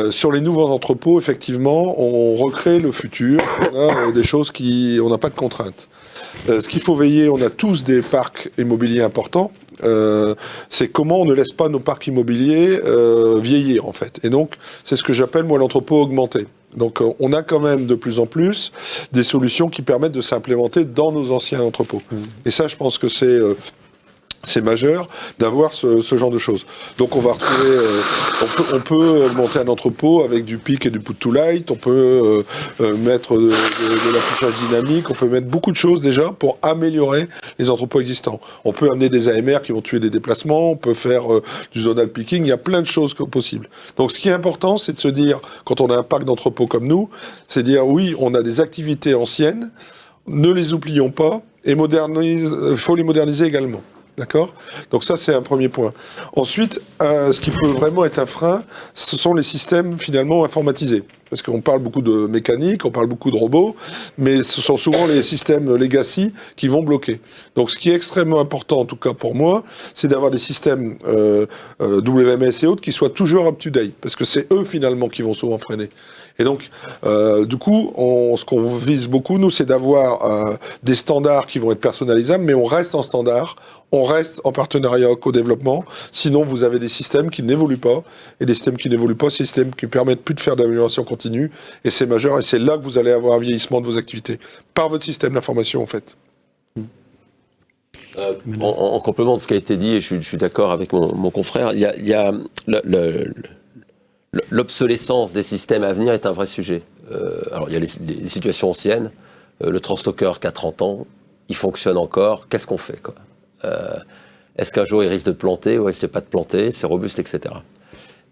Speaker 3: Sur les nouveaux entrepôts, effectivement, on recrée le futur. On a des choses on n'a pas de contraintes. Ce qu'il faut veiller, on a tous des parcs immobiliers importants. C'est comment on ne laisse pas nos parcs immobiliers vieillir, en fait. Et donc, c'est ce que j'appelle, moi, l'entrepôt augmenté. Donc, on a quand même de plus en plus des solutions qui permettent de s'implémenter dans nos anciens entrepôts. Et ça, je pense que c'est majeur d'avoir ce genre de choses. Donc on va retrouver, on peut augmenter un entrepôt avec du peak et du put to light, on peut mettre de l'affichage dynamique, on peut mettre beaucoup de choses déjà pour améliorer les entrepôts existants. On peut amener des AMR qui vont tuer des déplacements, on peut faire du zonal picking, il y a plein de choses possibles. Donc ce qui est important, c'est de se dire, quand on a un parc d'entrepôts comme nous, c'est de dire oui, on a des activités anciennes, ne les oublions pas, et il faut les moderniser également. D'accord ? Donc ça, c'est un premier point. Ensuite, ce qui peut vraiment être un frein, ce sont les systèmes finalement informatisés. Parce qu'on parle beaucoup de mécanique, on parle beaucoup de robots, mais ce sont souvent les systèmes legacy qui vont bloquer. Donc ce qui est extrêmement important, en tout cas pour moi, c'est d'avoir des systèmes WMS et autres qui soient toujours up-to-date. Parce que c'est eux finalement qui vont souvent freiner. Et donc, du coup, ce qu'on vise beaucoup, nous, c'est d'avoir des standards qui vont être personnalisables, mais on reste en standard, on reste en partenariat co-développement, sinon vous avez des systèmes qui n'évoluent pas, et des systèmes qui n'évoluent pas, c'est des systèmes qui ne permettent plus de faire d'amélioration continue, et c'est majeur, et c'est là que vous allez avoir un vieillissement de vos activités, par votre système d'information en fait.
Speaker 2: En complément de ce qui a été dit, et je suis d'accord avec mon confrère, il y a l'obsolescence des systèmes à venir est un vrai sujet. Alors il y a les situations anciennes, le transstocker qui a 30 ans, il fonctionne encore, qu'est-ce qu'on fait quoi ? Est-ce qu'un jour il risque de planter ou il risque pas de planter, c'est robuste, etc.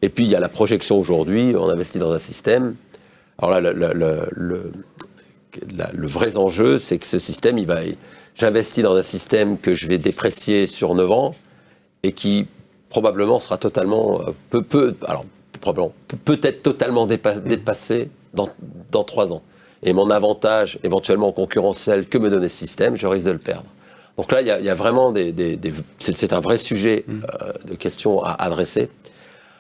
Speaker 2: Et puis il y a la projection aujourd'hui, on investit dans un système. Alors là, le vrai enjeu, c'est que ce système, j'investis dans un système que je vais déprécier sur 9 ans et qui probablement sera totalement, peut-être totalement dépassé dans 3 ans. Et mon avantage éventuellement concurrentiel que me donnait ce système, je risque de le perdre. Donc là, il y a vraiment c'est un vrai sujet de questions à adresser.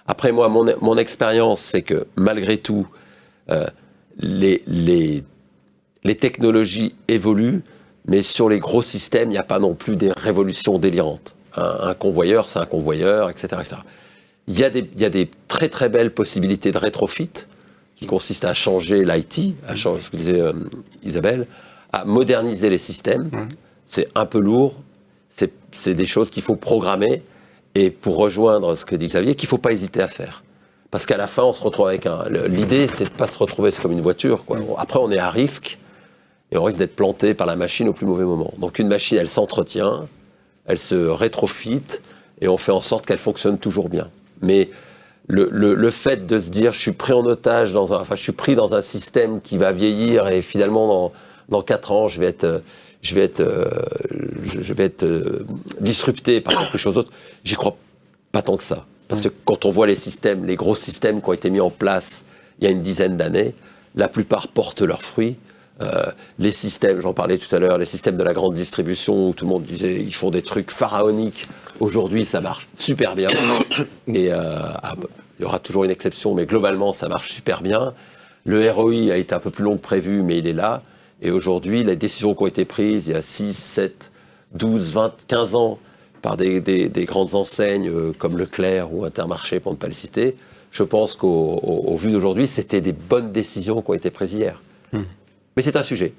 Speaker 2: Après, moi, mon expérience, c'est que malgré tout, les technologies évoluent, mais sur les gros systèmes, il n'y a pas non plus des révolutions délirantes. Un convoyeur, c'est un convoyeur, etc., etc. Il y a des très très belles possibilités de rétrofit qui consistent à changer l'IT, à changer ce que disait Isabelle, à moderniser les systèmes. C'est un peu lourd, c'est des choses qu'il faut programmer, et pour rejoindre ce que dit Xavier, qu'il ne faut pas hésiter à faire. Parce qu'à la fin, on se retrouve avec l'idée, c'est de ne pas se retrouver, c'est comme une voiture, quoi. Après, on est à risque, et on risque d'être planté par la machine au plus mauvais moment. Donc une machine, elle s'entretient, elle se rétrofite, et on fait en sorte qu'elle fonctionne toujours bien. Mais le fait de se dire, je suis pris en otage, je suis pris dans un système qui va vieillir, et finalement, dans 4 ans, je vais être disrupté par quelque chose d'autre, j'y crois pas tant que ça. Parce que quand on voit les gros systèmes qui ont été mis en place il y a une dizaine d'années, la plupart portent leurs fruits. Les systèmes, j'en parlais tout à l'heure, les systèmes de la grande distribution où tout le monde disait ils font des trucs pharaoniques. Aujourd'hui, ça marche super bien. Et il y aura toujours une exception, mais globalement, ça marche super bien. Le ROI a été un peu plus long que prévu, mais il est là. Et aujourd'hui, les décisions qui ont été prises il y a 6, 7, 12, 20, 15 ans par des grandes enseignes comme Leclerc ou Intermarché, pour ne pas le citer, je pense qu'au vu d'aujourd'hui, c'était des bonnes décisions qui ont été prises hier. Mais c'est un sujet.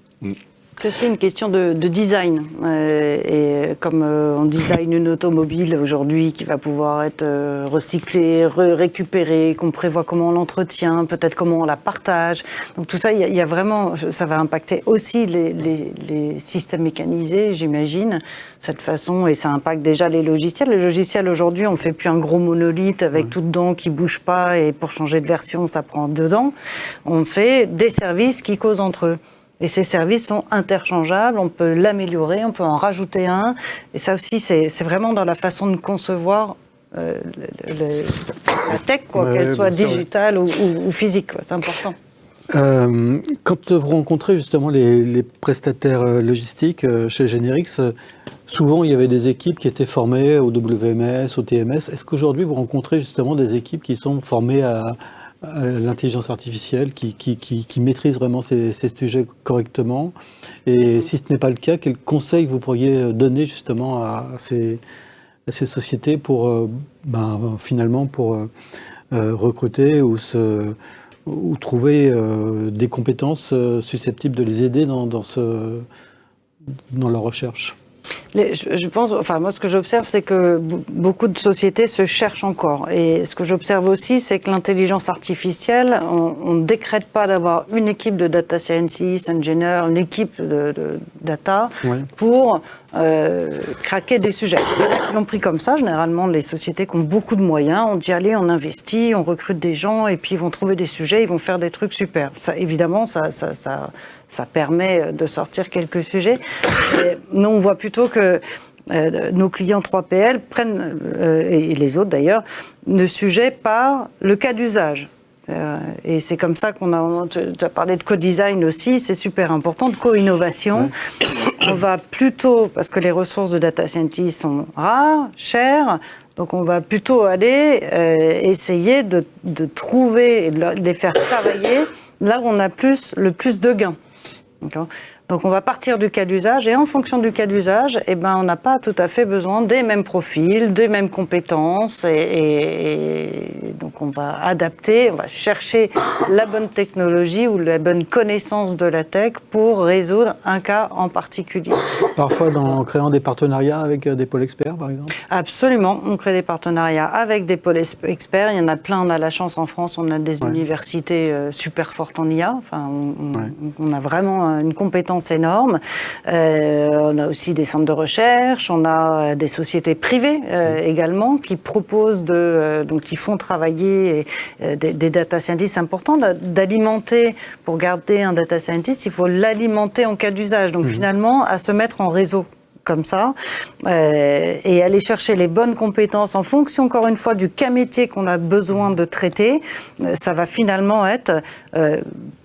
Speaker 4: C'est aussi une question de design. Et comme on design une automobile aujourd'hui qui va pouvoir être recyclée, récupérée, qu'on prévoit comment on l'entretient, peut-être comment on la partage. Donc tout ça, il y a vraiment, ça va impacter aussi les systèmes mécanisés, j'imagine, cette façon, et ça impacte déjà les logiciels. Les logiciels aujourd'hui, on ne fait plus un gros monolithe avec tout dedans qui ne bouge pas, et pour changer de version, ça prend dedans. On fait des services qui causent entre eux. Et ces services sont interchangeables, on peut l'améliorer, on peut en rajouter un. Et ça aussi, c'est vraiment dans la façon de concevoir la tech, qu'elle soit digitale ou physique. C'est important.
Speaker 1: Quand vous rencontrez justement les prestataires logistiques chez Generix, souvent il y avait des équipes qui étaient formées au WMS, au TMS. Est-ce qu'aujourd'hui vous rencontrez justement des équipes qui sont formées à l'intelligence artificielle, qui maîtrise vraiment ces sujets correctement? Et si ce n'est pas le cas, quels conseils vous pourriez donner justement à ces sociétés pour finalement pour recruter ou trouver des compétences susceptibles de les aider dans leur recherche?
Speaker 4: Je pense, moi ce que j'observe, c'est que beaucoup de sociétés se cherchent encore. Et ce que j'observe aussi, c'est que l'intelligence artificielle, on ne décrète pas d'avoir une équipe de data scientists, ingénieurs, une équipe de data pour craquer des sujets. Ils l'ont pris comme ça, généralement, les sociétés qui ont beaucoup de moyens, on dit allez, on investit, on recrute des gens et puis ils vont trouver des sujets, ils vont faire des trucs super. Ça, évidemment, ça permet de sortir quelques sujets. Et nous, on voit plutôt que nos clients 3PL prennent, et les autres d'ailleurs, le sujet par le cas d'usage. Et c'est comme ça tu as parlé de co-design aussi, c'est super important, de co-innovation. On va plutôt, parce que les ressources de data scientists sont rares, chères, donc on va plutôt aller essayer de trouver et de les faire travailler là où on a le plus de gains. Donc on va partir du cas d'usage et en fonction du cas d'usage, on n'a pas tout à fait besoin des mêmes profils, des mêmes compétences et donc on va adapter, on va chercher la bonne technologie ou la bonne connaissance de la tech pour résoudre un cas en particulier.
Speaker 1: Parfois en créant des partenariats avec des pôles experts par exemple?
Speaker 4: Absolument, on crée des partenariats avec des pôles experts, il y en a plein, on a la chance en France, on a des universités super fortes en IA, on a vraiment une compétence énorme. On a aussi des centres de recherche, on a des sociétés privées également qui proposent donc qui font travailler des data scientists. C'est important d'alimenter, pour garder un data scientist, il faut l'alimenter en cas d'usage. Donc finalement, à se mettre en réseau comme ça, et aller chercher les bonnes compétences en fonction, encore une fois, du cas métier qu'on a besoin de traiter, ça va finalement être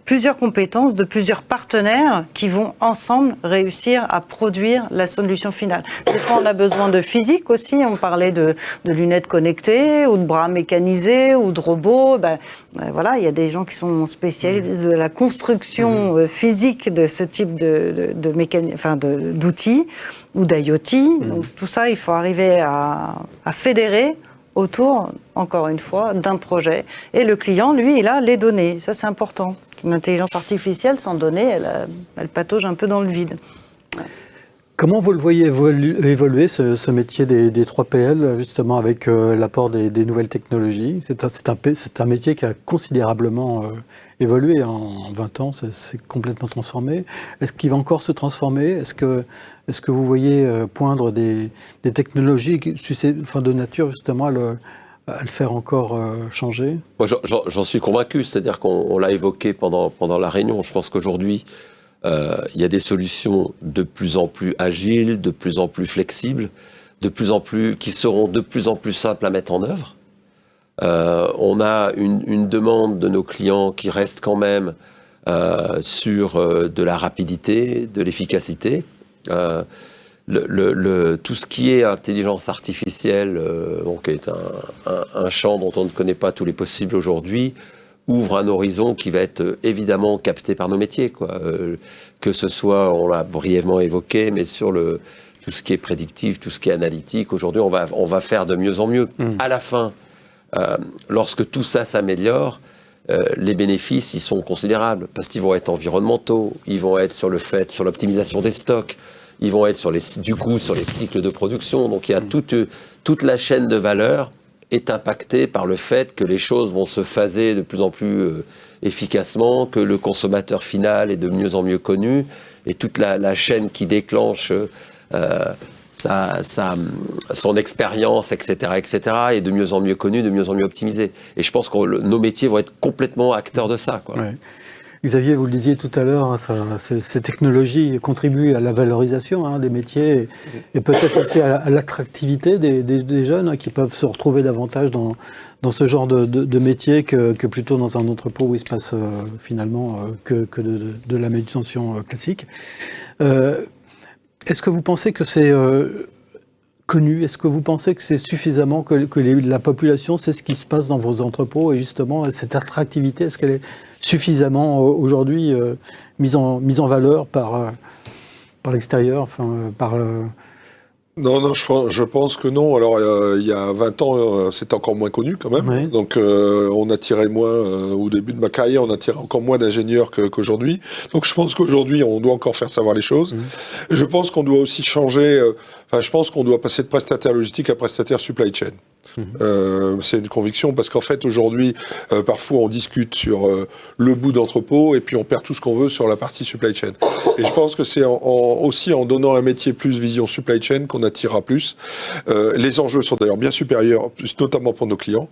Speaker 4: plusieurs compétences de plusieurs partenaires qui vont ensemble réussir à produire la solution finale. Des fois, on a besoin de physique aussi. On parlait de lunettes connectées ou de bras mécanisés ou de robots. Voilà, il y a des gens qui sont spécialisés de la construction physique de ce type d'outils ou d'IoT. Donc tout ça, il faut arriver à fédérer autour, encore une fois, d'un projet. Et le client, lui, il a les données. Ça, c'est important. L'intelligence artificielle, sans données, elle patauge un peu dans le vide. Ouais.
Speaker 1: Comment vous le voyez évoluer, ce métier des 3PL, justement, avec l'apport des nouvelles technologies? C'est un métier qui a considérablement évolué en 20 ans, c'est complètement transformé. Est-ce qu'il va encore se transformer? Est-ce que vous voyez poindre des technologies de nature, justement, à le faire encore changer?
Speaker 2: Moi, j'en suis convaincu, c'est-à-dire qu'on l'a évoqué pendant la réunion. Je pense qu'aujourd'hui, il y a des solutions de plus en plus agiles, de plus en plus flexibles, qui seront de plus en plus simples à mettre en œuvre. On a une demande de nos clients qui reste quand même sur de la rapidité, de l'efficacité. Tout ce qui est intelligence artificielle, donc est un champ dont on ne connaît pas tous les possibles aujourd'hui, ouvre un horizon qui va être évidemment capté par nos métiers, quoi. Que ce soit, on l'a brièvement évoqué, mais sur tout ce qui est prédictif, tout ce qui est analytique, aujourd'hui on va faire de mieux en mieux. À la fin, lorsque tout ça s'améliore, les bénéfices, ils sont considérables, parce qu'ils vont être environnementaux, ils vont être sur l'optimisation des stocks, ils vont être sur les cycles de production. Donc il y a toute la chaîne de valeur est impactée par le fait que les choses vont se phaser de plus en plus efficacement, que le consommateur final est de mieux en mieux connu, et toute la chaîne qui déclenche son expérience, etc., est de mieux en mieux connue, de mieux en mieux optimisée. Et je pense que nos métiers vont être complètement acteurs de ça, quoi.
Speaker 1: Ouais. Xavier, vous le disiez tout à l'heure, hein, ces technologies contribuent à la valorisation des métiers et peut-être aussi à l'attractivité des jeunes qui peuvent se retrouver davantage dans ce genre de métier que plutôt dans un entrepôt où il se passe finalement que de la manutention classique. Est-ce que vous pensez que c'est connu? Est-ce que vous pensez que c'est suffisamment que la population sait ce qui se passe dans vos entrepôts et justement cette attractivité, est-ce qu'elle est suffisamment aujourd'hui mise en valeur par l'extérieur, enfin
Speaker 3: Non, je pense que non. Alors, il y a 20 ans, c'était encore moins connu quand même.
Speaker 1: Oui.
Speaker 3: Donc, on attirait moins, au début de ma carrière, on attirait encore moins d'ingénieurs qu'aujourd'hui. Donc, je pense qu'aujourd'hui, on doit encore faire savoir les choses. Je pense qu'on doit aussi changer, je pense qu'on doit passer de prestataire logistique à prestataire supply chain. C'est une conviction parce qu'en fait aujourd'hui parfois on discute sur le bout d'entrepôt et puis on perd tout ce qu'on veut sur la partie supply chain. Et je pense que c'est aussi en donnant un métier plus vision supply chain qu'on attirera plus. Les enjeux sont d'ailleurs bien supérieurs, notamment pour nos clients.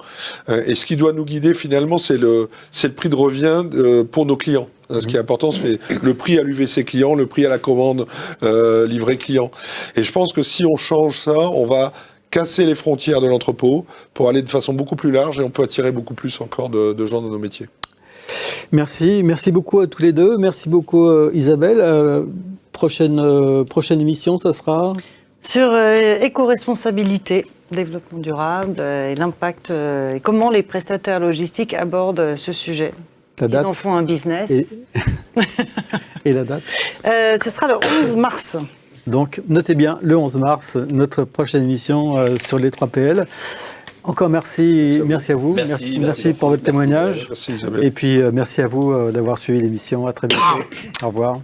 Speaker 3: Et ce qui doit nous guider finalement, c'est le prix de revient pour nos clients. Ce qui est important, c'est le prix à l'UVC client, le prix à la commande livrée client. Et je pense que si on change ça, on va casser les frontières de l'entrepôt pour aller de façon beaucoup plus large et on peut attirer beaucoup plus encore de gens dans nos métiers.
Speaker 1: Merci beaucoup à tous les deux. Merci beaucoup Isabelle. Prochaine émission, ça sera
Speaker 4: sur éco-responsabilité, développement durable et l'impact et comment les prestataires logistiques abordent ce sujet.
Speaker 1: La date.
Speaker 4: Ils en font un business.
Speaker 1: Et la date
Speaker 4: Ce sera le 11 mars.
Speaker 1: Donc, notez bien, le 11 mars, notre prochaine émission sur les 3PL. Encore merci à vous. Merci pour votre témoignage.
Speaker 3: Merci Isabelle.
Speaker 1: Et puis, merci à vous d'avoir suivi l'émission. À très bientôt. Au revoir.